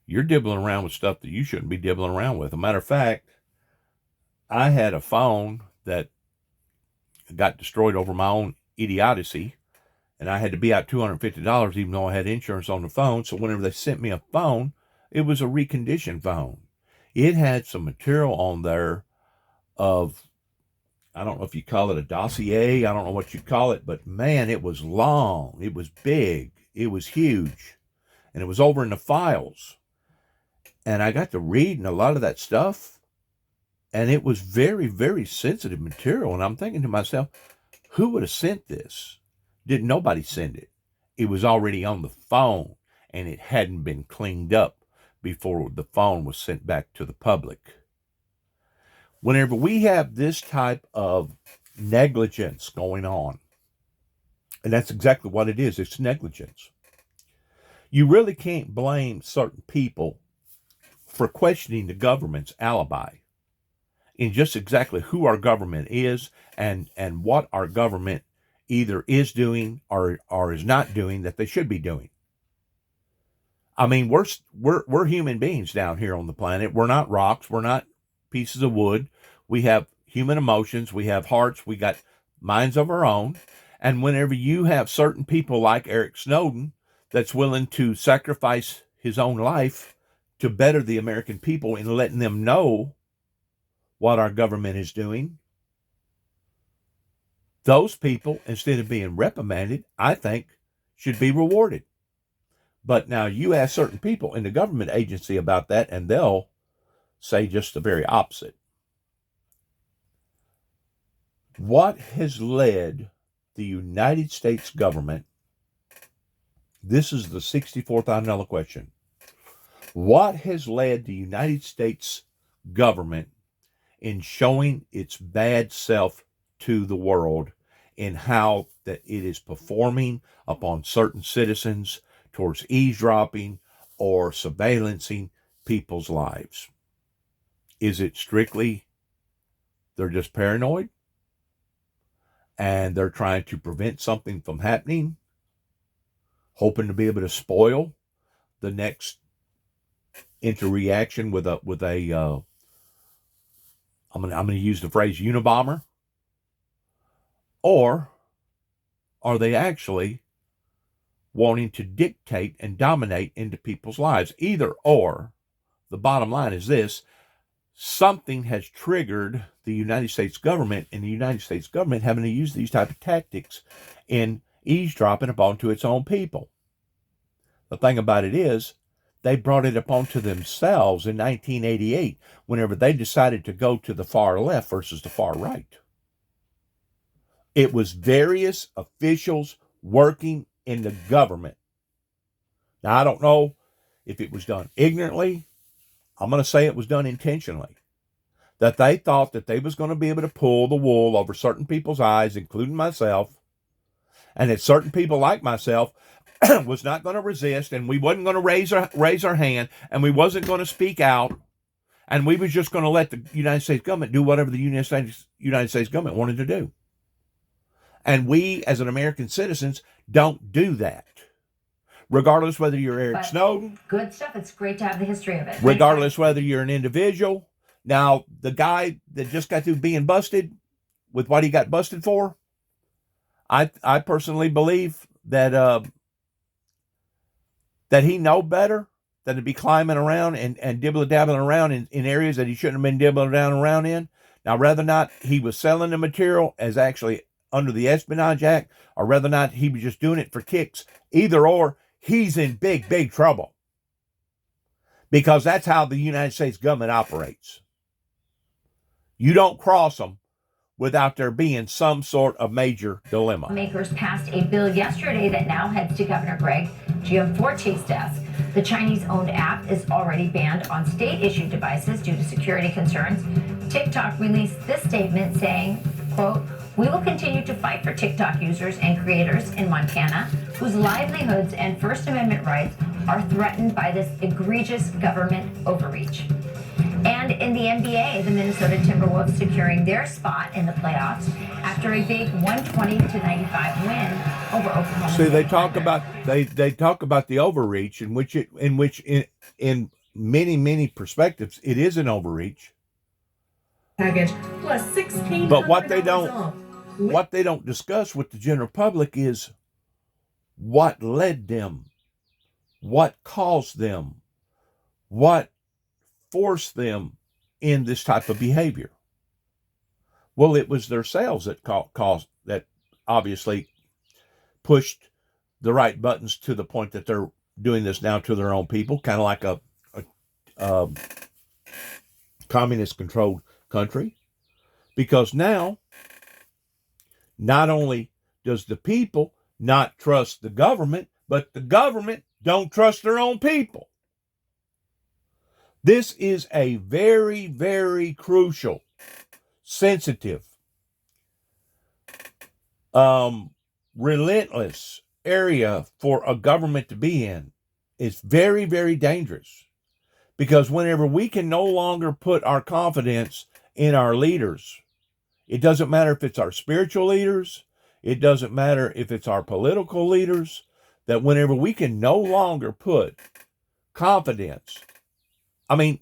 you're dibbling around with stuff that you shouldn't be dibbling around with. As a matter of fact, I had a phone that got destroyed over my own idiocy, and I had to be out $250 even though I had insurance on the phone. So whenever they sent me a phone, it was a reconditioned phone. It had some material on there of, I don't know if you call it a dossier, I don't know what you call it, but man, it was long, it was big, it was huge, and it was over in the files. And I got to reading a lot of that stuff, and it was very, very sensitive material. And I'm thinking to myself, who would have sent this? Didn't nobody send it. It was already on the phone, and it hadn't been cleaned up before the phone was sent back to the public. Whenever we have this type of negligence going on, and that's exactly what it is, it's negligence. You really can't blame certain people for questioning the government's alibi in just exactly who our government is and what our government either is doing or is not doing that they should be doing. I mean, we're human beings down here on the planet. We're not rocks. We're not pieces of wood. We have human emotions. We have hearts. We got minds of our own. And whenever you have certain people like Eric Snowden that's willing to sacrifice his own life to better the American people and letting them know what our government is doing, those people, instead of being reprimanded, I think should be rewarded. But now you ask certain people in the government agency about that, and they'll say just the very opposite. What has led the United States government, this is the $64,000 question, what has led the United States government in showing its bad self to the world in how that it is performing upon certain citizens towards eavesdropping or surveillancing people's lives? Is it strictly they're just paranoid and they're trying to prevent something from happening, hoping to be able to spoil the next interreaction with a I'm gonna use the phrase Unabomber? Or are they actually wanting to dictate and dominate into people's lives? Either or. The bottom line is this: something has triggered the United States government, and the United States government having to use these type of tactics in eavesdropping upon to its own people. The thing about it is, they brought it upon to themselves in 1988 whenever they decided to go to the far left versus the far right. It was various officials working in the government. Now, I don't know if it was done ignorantly. I'm going to say it was done intentionally. that they thought that they was going to be able to pull the wool over certain people's eyes, including myself, and that certain people like myself was not going to resist, and we wasn't going to raise our hand, and we wasn't going to speak out, and we was just going to let the United States government do whatever the United States government wanted to do. And we, as an American citizens, don't do that. Regardless whether you're Eric Snowden. Good stuff. It's great to have the history of it. Regardless whether you're an individual. Now, the guy that just got through being busted with what he got busted for, I personally believe that that he know better than to be climbing around and dibble-dabbling around in areas that he shouldn't have been dibbling down around in. Now, whether or not he was selling the material as actually under the Espionage Act, or whether or not he was just doing it for kicks, either or, he's in big, big trouble. Because that's how the United States government operates. You don't cross them without there being some sort of major dilemma. Lawmakers passed a bill yesterday that now heads to Governor Greg Gianforte's desk. The Chinese-owned app is already banned on state-issued devices due to security concerns. TikTok released this statement saying, quote, "We will continue to fight for TikTok users and creators in Montana whose livelihoods and First Amendment rights are threatened by this egregious government overreach." And in the NBA, the Minnesota Timberwolves securing their spot in the playoffs after a big 120-95 win over Oklahoma City. See, they talk about the overreach, in which in many perspectives it is an overreach. Package plus $1,600. But what they don't discuss with the general public is what led them, what caused them, what forced them in this type of behavior. Well, it was their sales that that obviously pushed the right buttons to the point that they're doing this now to their own people, kind of like a communist-controlled country. Because now, not only does the people not trust the government, but the government don't trust their own people. This is a very, very crucial, sensitive, relentless area for a government to be in. It's very, very dangerous. Because whenever we can no longer put our confidence in our leaders, it doesn't matter if it's our spiritual leaders, it doesn't matter if it's our political leaders, that whenever we can no longer put confidence, I mean,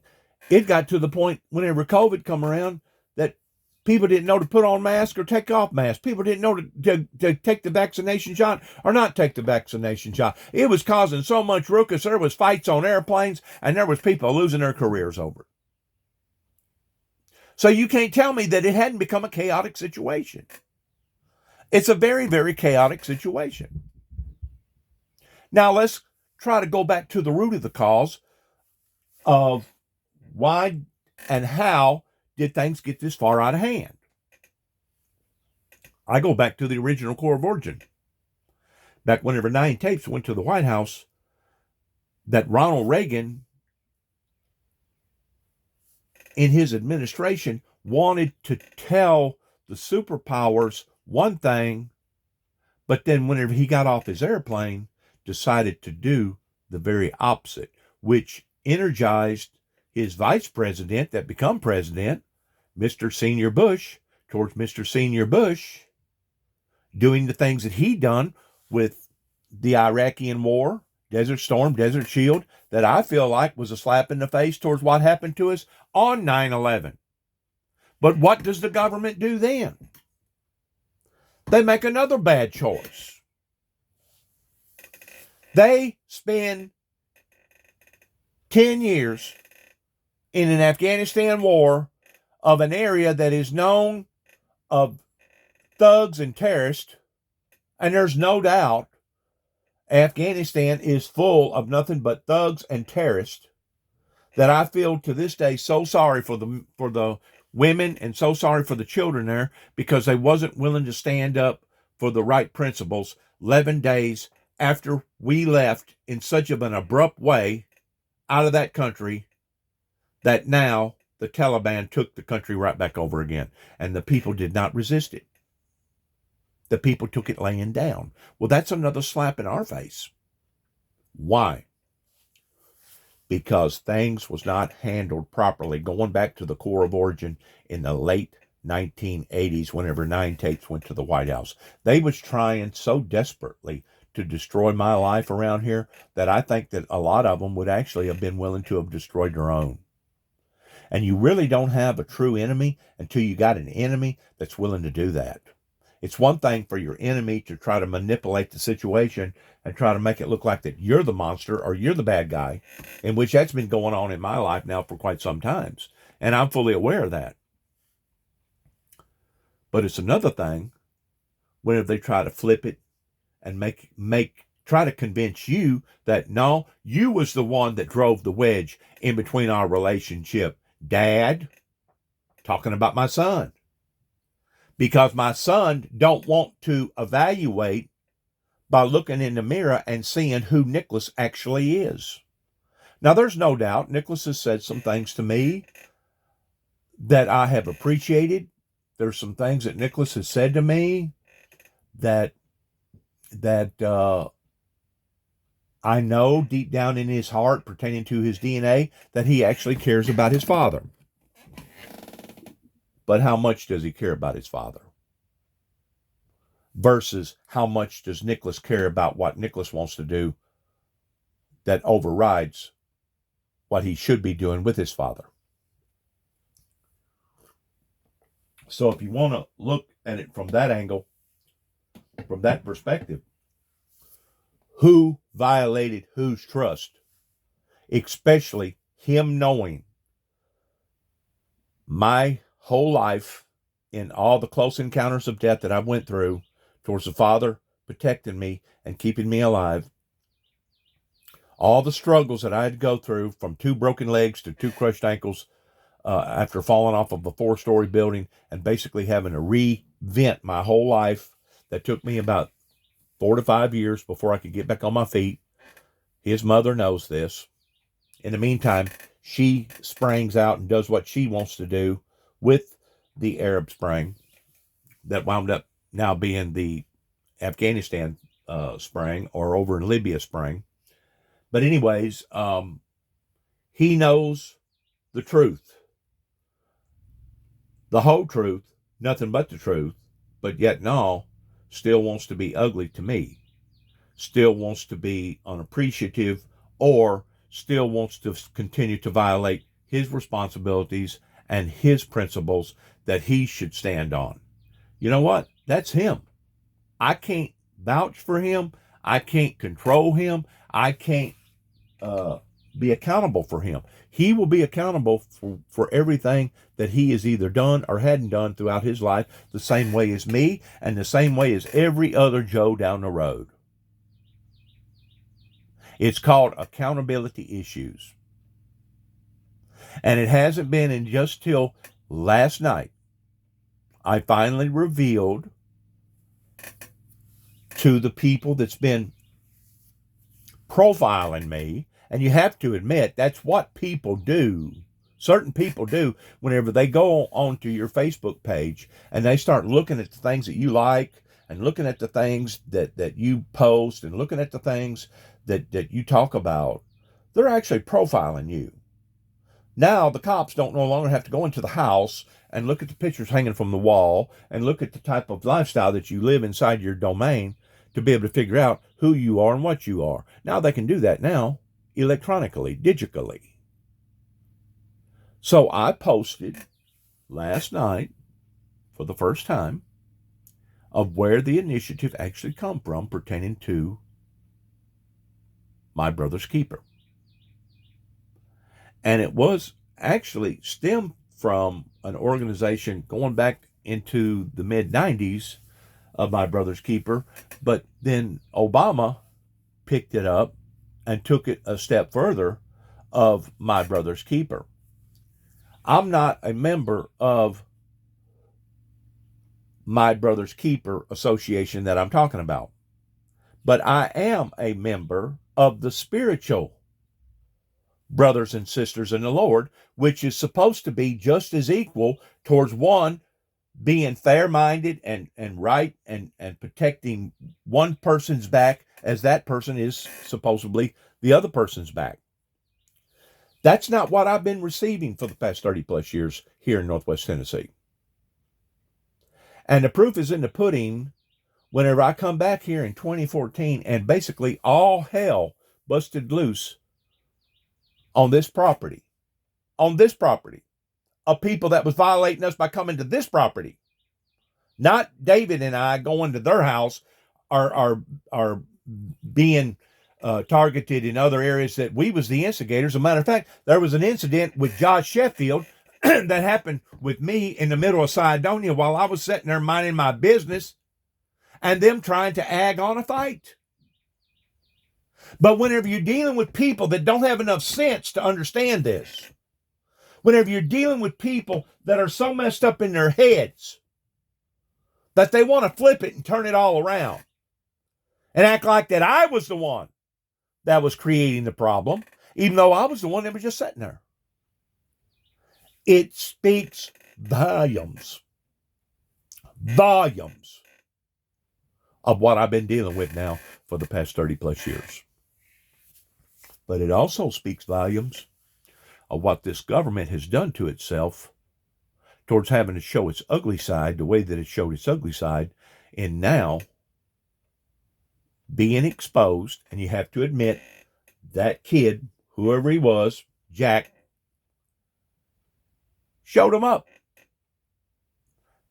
it got to the point whenever COVID come around that people didn't know to put on masks or take off masks. People didn't know to take the vaccination shot or not take the vaccination shot. It was causing so much ruckus. There was fights on airplanes, and there was people losing their careers over it. So you can't tell me that it hadn't become a chaotic situation. It's a very, very chaotic situation. Now let's try to go back to the root of the cause of why and how did things get this far out of hand. I go back to the original core of origin. Back whenever 9 tapes went to the White House, that Ronald Reagan, in his administration, wanted to tell the superpowers one thing, but then whenever he got off his airplane, decided to do the very opposite, which energized his vice president that become president, Mr. Senior Bush, towards Mr. Senior Bush, doing the things that he done with the Iraqian war, Desert Storm, Desert Shield, that I feel like was a slap in the face towards what happened to us on 9/11. But what does the government do then? They make another bad choice. They spend 10 years in an Afghanistan war of an area that is known of thugs and terrorists, and there's no doubt Afghanistan is full of nothing but thugs and terrorists, that I feel to this day so sorry for the women and so sorry for the children there, because they wasn't willing to stand up for the right principles 11 days after we left in such of an abrupt way out of that country, that now the Taliban took the country right back over again, and the people did not resist it. The people took it laying down. Well, that's another slap in our face. Why? Because things was not handled properly, going back to the core of origin in the late 1980s, whenever 9 Tapes went to the White House. They was trying so desperately to destroy my life around here that I think that a lot of them would actually have been willing to have destroyed their own. And you really don't have a true enemy until you got an enemy that's willing to do that. It's one thing for your enemy to try to manipulate the situation and try to make it look like that you're the monster or you're the bad guy, in which that's been going on in my life now for quite some times. And I'm fully aware of that. But it's another thing whenever they try to flip it and try to convince you that, no, you was the one that drove the wedge in between our relationship. Dad, talking about my son. Because my son don't want to evaluate by looking in the mirror and seeing who Nicholas actually is. Now, there's no doubt Nicholas has said some things to me that I have appreciated. There's some things that Nicholas has said to me that I know deep down in his heart, pertaining to his DNA, that he actually cares about his father. But how much does he care about his father? Versus how much does Nicholas care about what Nicholas wants to do that overrides what he should be doing with his father? So if you want to look at it from that angle, from that perspective, who violated whose trust? Especially him knowing my whole life in all the close encounters of death that I went through towards the Father protecting me and keeping me alive. All the struggles that I had to go through, from 2 broken legs to 2 crushed ankles after falling off of a 4-story building and basically having to revent my whole life. That took me about 4 to 5 years before I could get back on my feet. His mother knows this. In the meantime, she springs out and does what she wants to do with the Arab Spring that wound up now being the Afghanistan Spring, or over in Libya Spring. But anyways, he knows the truth. The whole truth, nothing but the truth, but yet no, still wants to be ugly to me. Still wants to be unappreciative, or still wants to continue to violate his responsibilities and his principles that he should stand on. You know what? That's him. I can't vouch for him. I can't control him. I can't be accountable for him. He will be accountable for everything that he has either done or hadn't done throughout his life, the same way as me and the same way as every other Joe down the road. It's called accountability issues. And it hasn't been in just till last night I finally revealed to the people that's been profiling me, and you have to admit that's what people do. Certain people do whenever they go onto your Facebook page and they start looking at the things that you like and looking at the things that you post and looking at the things that you talk about. They're actually profiling you. Now the cops don't no longer have to go into the house and look at the pictures hanging from the wall and look at the type of lifestyle that you live inside your domain to be able to figure out who you are and what you are. Now they can do that now electronically, digitally. So I posted last night for the first time of where the initiative actually come from pertaining to my brother's keeper. And it was actually stemmed from an organization going back into the mid-90s of my brother's keeper, but then Obama picked it up and took it a step further of my brother's keeper. I'm not a member of my brother's keeper association that I'm talking about, but I am a member of the spiritual brothers and sisters in the Lord, which is supposed to be just as equal towards one being fair-minded and right and protecting one person's back as that person is supposedly the other person's back. That's not what I've been receiving for the past 30 plus years here in Northwest Tennessee. And the proof is in the pudding whenever I come back here in 2014 and basically all hell busted loose on this property of people that was violating us by coming to this property. Not David and I going to their house are being targeted in other areas that we was the instigators. As a matter of fact, there was an incident with Josh Sheffield that happened with me in the middle of Cydonia while I was sitting there minding my business and them trying to ag on a fight. But whenever you're dealing with people that don't have enough sense to understand this, whenever you're dealing with people that are so messed up in their heads that they want to flip it and turn it all around and act like that I was the one that was creating the problem, even though I was the one that was just sitting there. It speaks volumes of what I've been dealing with now for the past 30 plus years. But it also speaks volumes of what this government has done to itself towards having to show its ugly side the way that it showed its ugly side, and now being exposed. And you have to admit that kid, whoever he was, Jack, showed him up.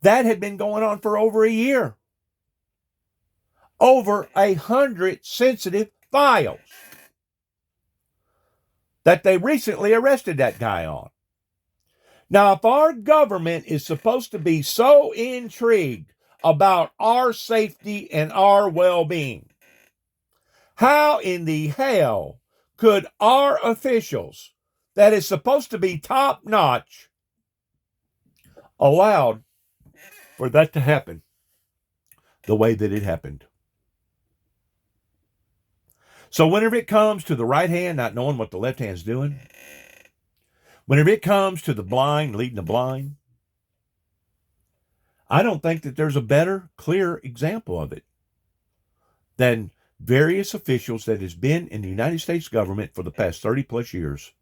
That had been going on for over a year. Over 100 sensitive files that they recently arrested that guy on. Now, if our government is supposed to be so intrigued about our safety and our well-being, how in the hell could our officials, that is supposed to be top-notch, allowed for that to happen the way that it happened? So whenever it comes to the right hand not knowing what the left hand's doing, whenever it comes to the blind leading the blind, I don't think that there's a better, clear example of it than various officials that has been in the United States government for the past 30 plus years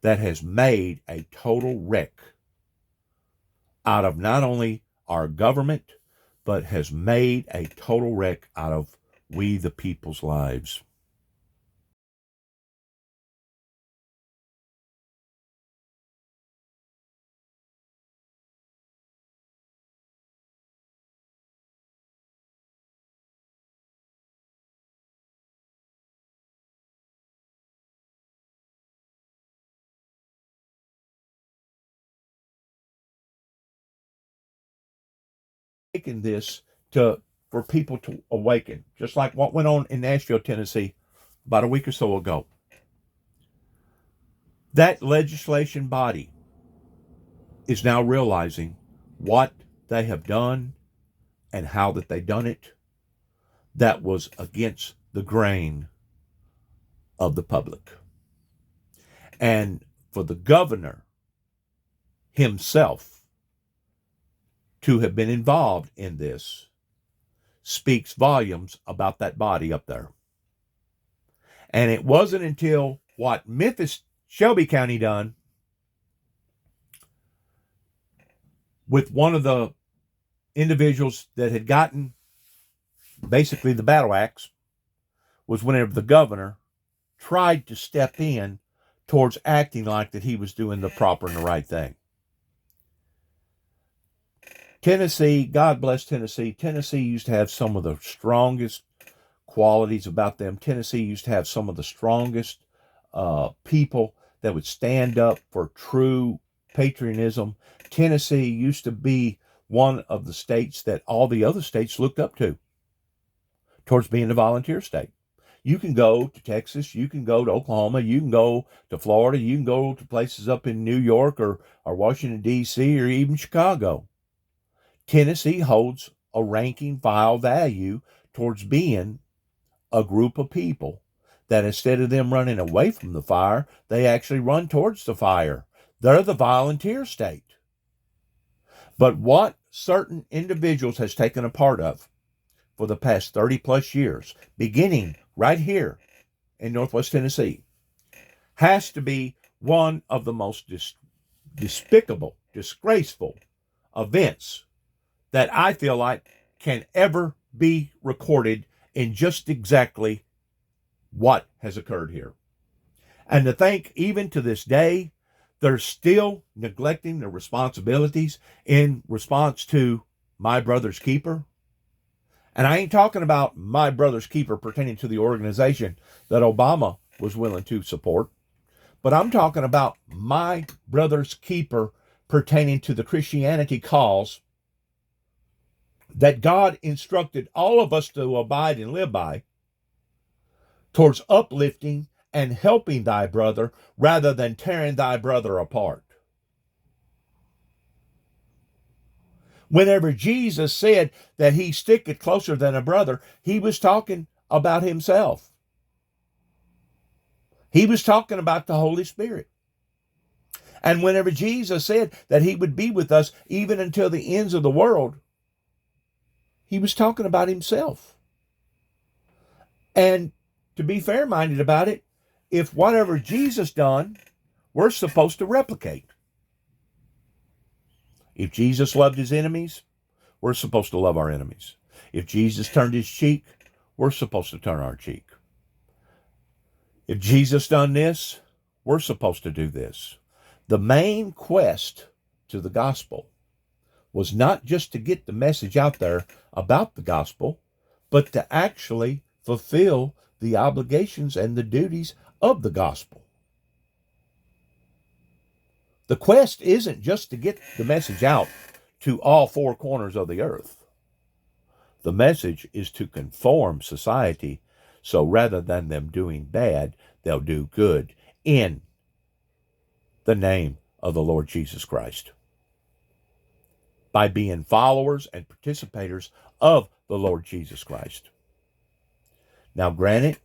that has made a total wreck out of not only our government, but has made a total wreck out of we the people's lives. Taking this for people to awaken, just like what went on in Nashville, Tennessee, about a week or so ago. That legislation body is now realizing what they have done and how that they done it that was against the grain of the public. And for the governor himself to have been involved in this speaks volumes about that body up there. And it wasn't until what Memphis, Shelby County done with one of the individuals that had gotten basically the battle axe was whenever the governor tried to step in towards acting like that he was doing the proper and the right thing. Tennessee, God bless Tennessee. Tennessee used to have some of the strongest qualities about them. Tennessee used to have some of the strongest people that would stand up for true patriotism. Tennessee used to be one of the states that all the other states looked up to towards being a volunteer state. You can go to Texas, you can go to Oklahoma, you can go to Florida, you can go to places up in New York or Washington, D.C., or even Chicago. Tennessee holds a ranking file value towards being a group of people that instead of them running away from the fire, they actually run towards the fire. They're the volunteer state. But what certain individuals has taken a part of for the past 30 plus years, beginning right here in Northwest Tennessee, has to be one of the most despicable, disgraceful events that I feel like can ever be recorded in just exactly what has occurred here. And to think, even to this day, they're still neglecting their responsibilities in response to my brother's keeper. And I ain't talking about my brother's keeper pertaining to the organization that Obama was willing to support, but I'm talking about my brother's keeper pertaining to the Christianity cause that God instructed all of us to abide and live by, towards uplifting and helping thy brother rather than tearing thy brother apart. Whenever Jesus said that he sticketh closer than a brother, he was talking about himself. He was talking about the Holy Spirit. And whenever Jesus said that he would be with us even until the ends of the world, he was talking about himself. And to be fair-minded about it, if whatever Jesus done, we're supposed to replicate. If Jesus loved his enemies, we're supposed to love our enemies. If Jesus turned his cheek, we're supposed to turn our cheek. If Jesus done this, we're supposed to do this. The main quest to the gospel was not just to get the message out there about the gospel, but to actually fulfill the obligations and the duties of the gospel. The quest isn't just to get the message out to all four corners of the earth. The message is to conform society, so rather than them doing bad, they'll do good in the name of the Lord Jesus Christ, by being followers and participators of the Lord Jesus Christ. Now, granted,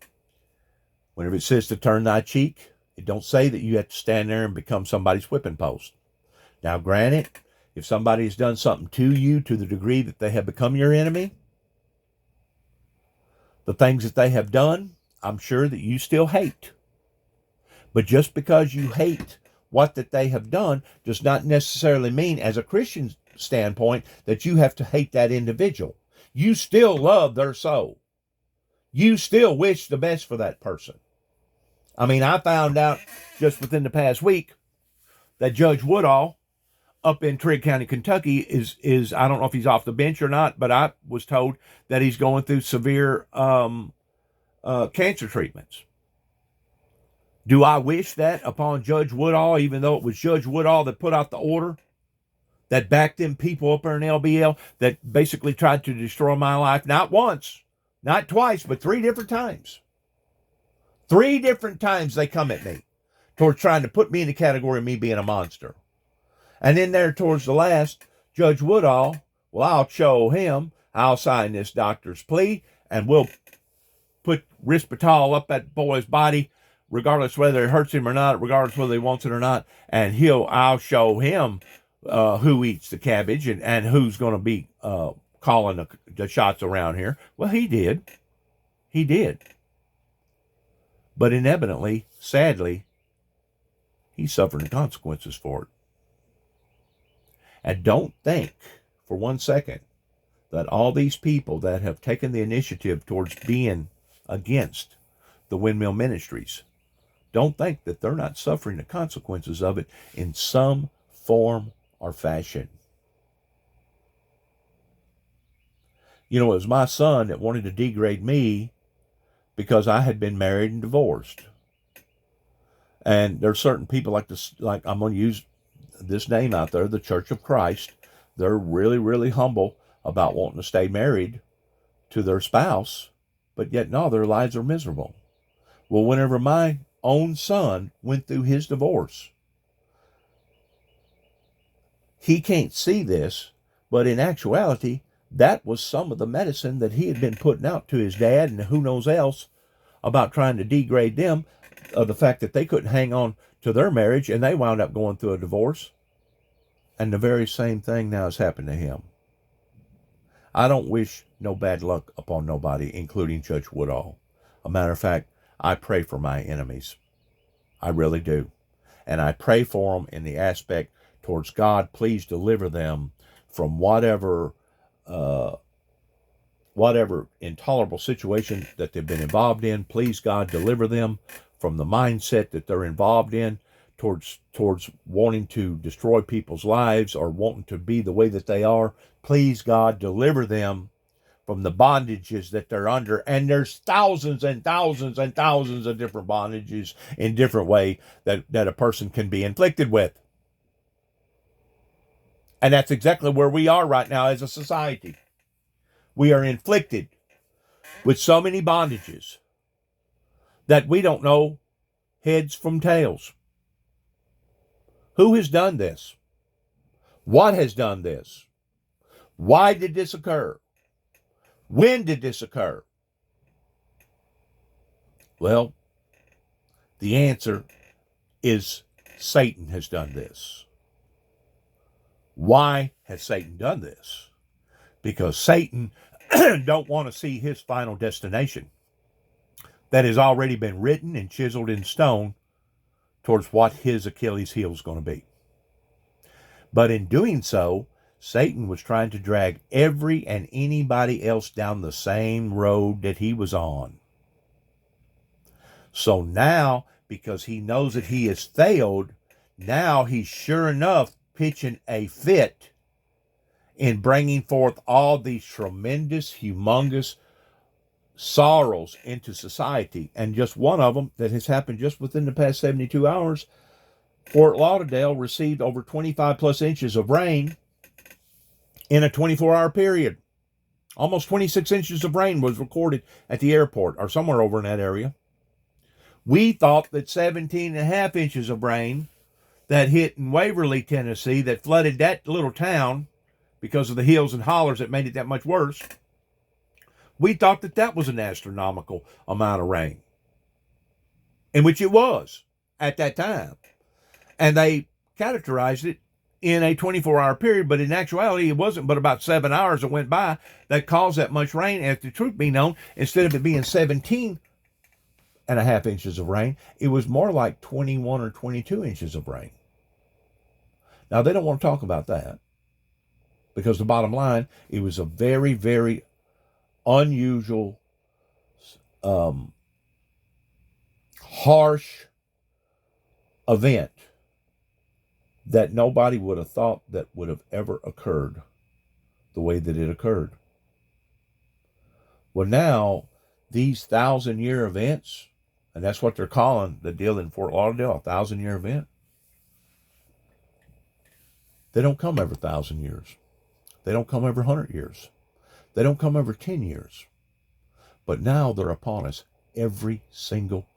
whenever it says to turn thy cheek, it don't say that you have to stand there and become somebody's whipping post. Now, granted, if somebody has done something to you to the degree that they have become your enemy, the things that they have done, I'm sure that you still hate. But just because you hate what that they have done does not necessarily mean, as a Christian standpoint, that you have to hate that individual. You still love their soul. You still wish the best for that person. I mean, I found out just within the past week that Judge Woodall up in Trigg County, Kentucky is I don't know if he's off the bench or not, but I was told that he's going through severe cancer treatments. Do I wish that upon Judge Woodall, even though it was Judge Woodall that put out the order that backed them people up there in LBL that basically tried to destroy my life? Not once, not twice, but 3 different times. 3 different times they come at me towards trying to put me in the category of me being a monster. And then there towards the last, Judge Woodall, well, I'll show him. I'll sign this doctor's plea, and we'll put Risperdal up that boy's body, regardless whether it hurts him or not, regardless whether he wants it or not, and I'll show him who eats the cabbage and who's going to be calling the shots around here. Well, he did. He did. But inevitably, sadly, he's suffering the consequences for it. And don't think for one second that all these people that have taken the initiative towards being against the windmill ministries, don't think that they're not suffering the consequences of it in some form or fashion. You know, it was my son that wanted to degrade me because I had been married and divorced. And there's certain people like this, like I'm going to use this name out there, the Church of Christ. They're really, really humble about wanting to stay married to their spouse, but yet no, their lives are miserable. Well, whenever my own son went through his divorce, he can't see this, but in actuality, that was some of the medicine that he had been putting out to his dad and who knows else about trying to degrade them, the fact that they couldn't hang on to their marriage and they wound up going through a divorce. And the very same thing now has happened to him. I don't wish no bad luck upon nobody, including Judge Woodall. A matter of fact, I pray for my enemies. I really do. And I pray for them in the aspect towards God, please deliver them from whatever intolerable situation that they've been involved in. Please, God, deliver them from the mindset that they're involved in towards wanting to destroy people's lives or wanting to be the way that they are. Please, God, deliver them from the bondages that they're under. And there's thousands and thousands and thousands of different bondages in different ways that a person can be inflicted with. And that's exactly where we are right now as a society. We are inflicted with so many bondages that we don't know heads from tails. Who has done this? What has done this? Why did this occur? When did this occur? Well, the answer is Satan has done this. Why has Satan done this? Because Satan don't want to see his final destination that has already been written and chiseled in stone towards what his Achilles heel is going to be. But in doing so, Satan was trying to drag every and anybody else down the same road that he was on. So now, because he knows that he has failed, now he's sure enough pitching a fit in bringing forth all these tremendous, humongous sorrows into society. And just one of them that has happened just within the past 72 hours, Fort Lauderdale received over 25 plus inches of rain in a 24-hour period. Almost 26 inches of rain was recorded at the airport or somewhere over in that area. We thought that 17 and a half inches of rain that hit in Waverly, Tennessee, that flooded that little town because of the hills and hollers that made it that much worse. We thought that that was an astronomical amount of rain, in which it was at that time. And they characterized it in a 24-hour period, but in actuality, it wasn't but about 7 hours that went by that caused that much rain. And if the truth be known, instead of it being 17 and a half inches of rain, it was more like 21 or 22 inches of rain. Now, they don't want to talk about that because the bottom line, it was a very, very unusual, harsh event that nobody would have thought that would have ever occurred the way that it occurred. Well, now, these 1,000-year events, and that's what they're calling the deal in Fort Lauderdale, a 1,000-year event, they don't come every 1,000 years. They don't come every 100 years. They don't come every 10 years. But now they're upon us every single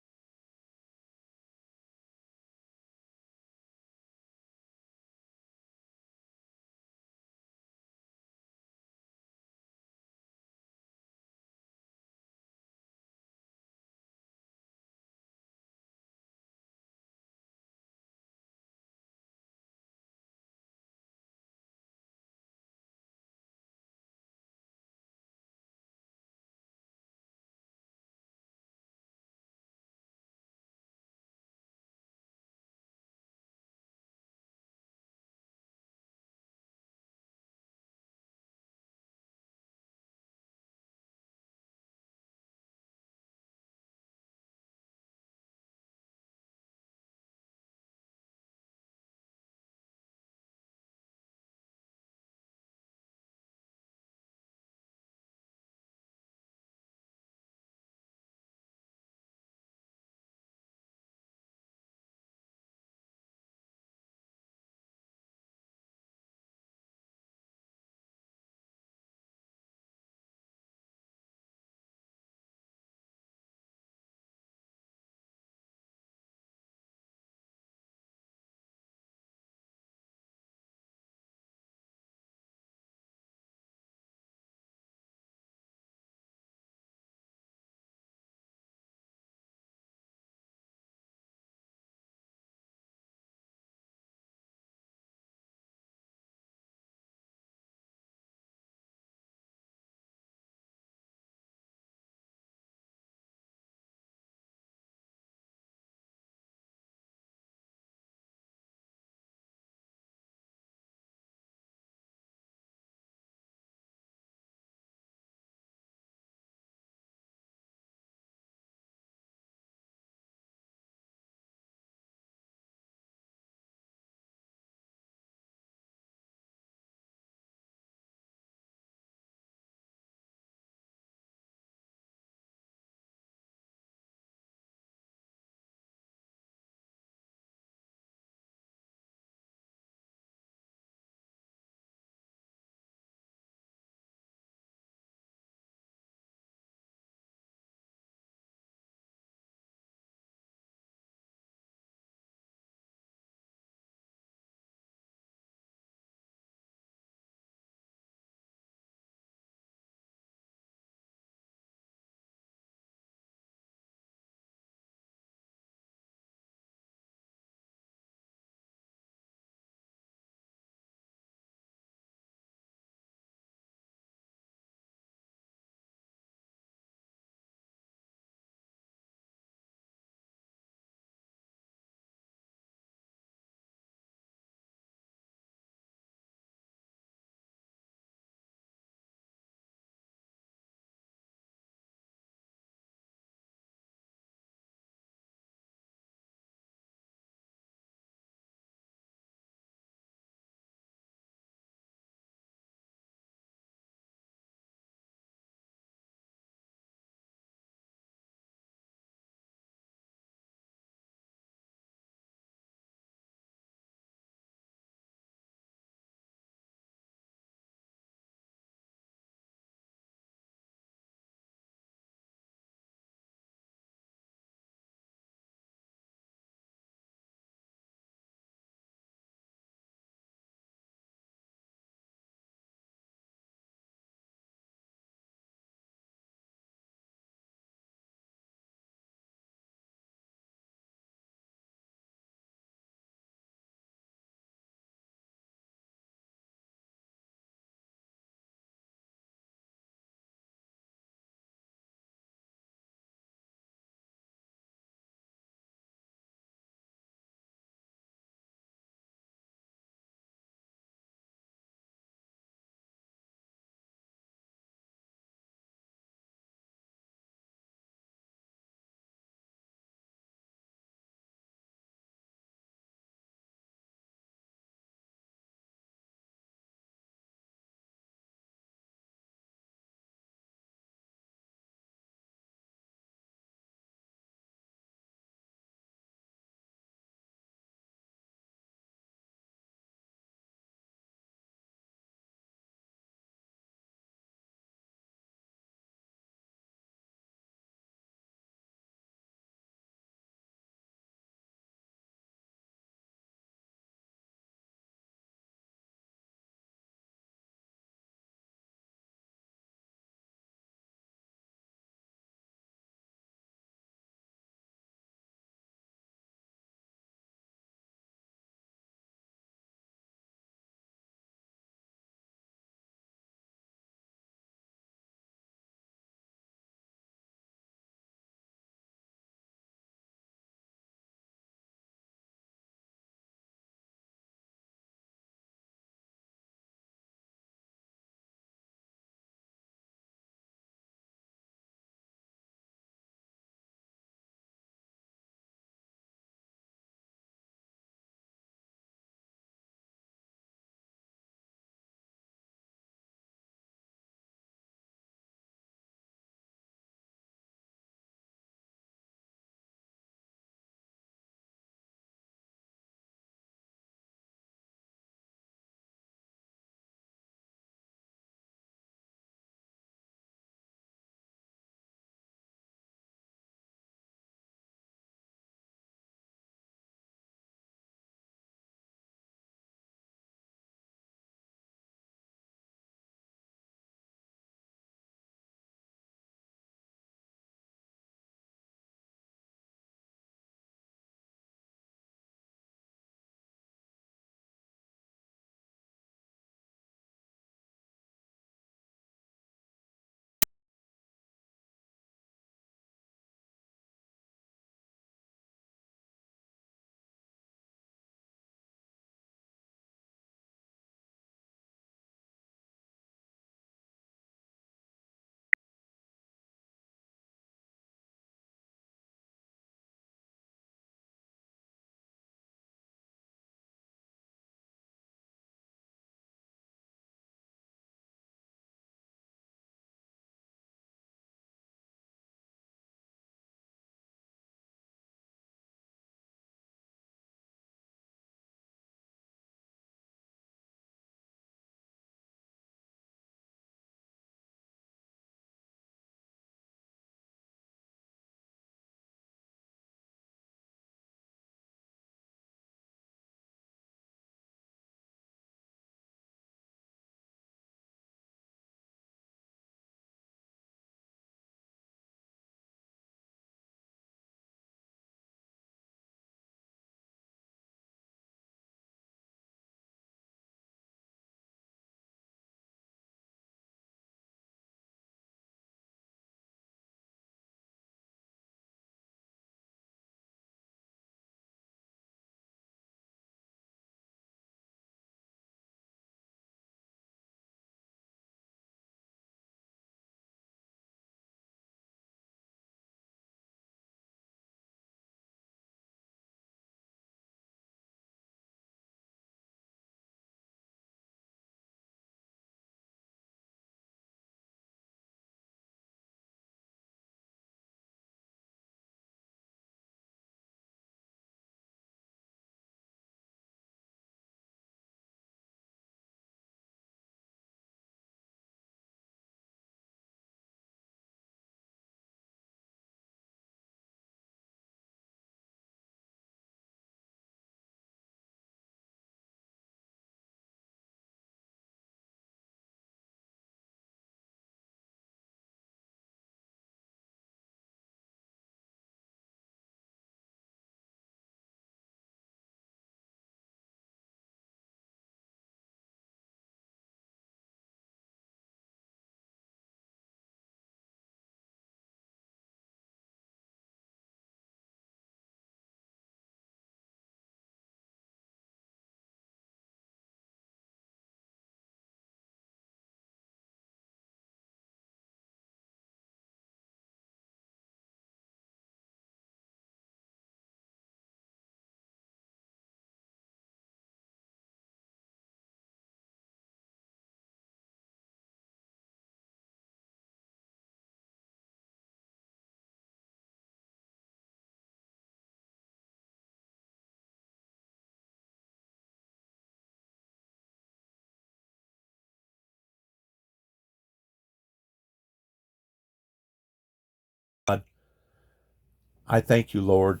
I thank you, Lord,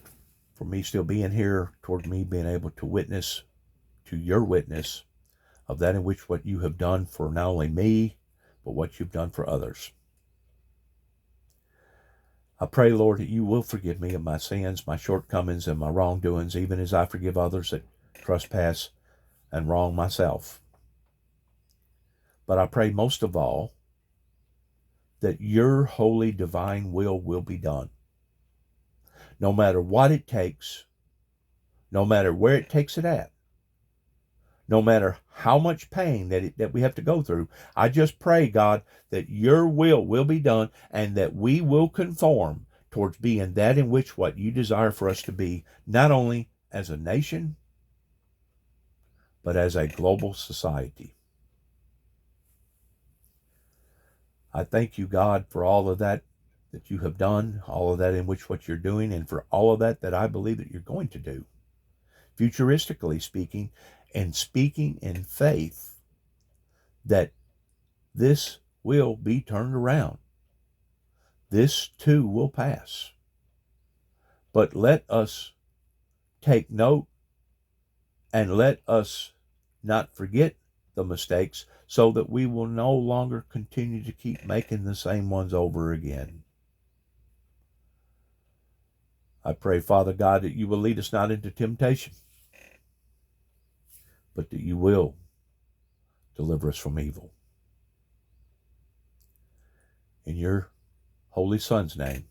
for me still being here, toward me being able to witness to your witness of that in which what you have done for not only me, but what you've done for others. I pray, Lord, that you will forgive me of my sins, my shortcomings, and my wrongdoings, even as I forgive others that trespass and wrong myself. But I pray most of all that your holy divine will be done. No matter what it takes, no matter where it takes it at, no matter how much pain that we have to go through, I just pray, God, that your will be done and that we will conform towards being that in which what you desire for us to be, not only as a nation, but as a global society. I thank you, God, for all of that you have done, all of that in which what you're doing, and for all of that I believe that you're going to do. Futuristically speaking, and speaking in faith that this will be turned around. This too will pass. But let us take note and let us not forget the mistakes so that we will no longer continue to keep making the same ones over again. I pray, Father God, that you will lead us not into temptation, but that you will deliver us from evil. In your Holy Son's name,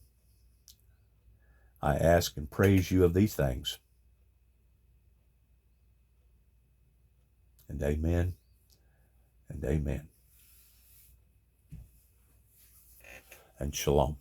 I ask and praise you of these things. And amen and amen. And shalom.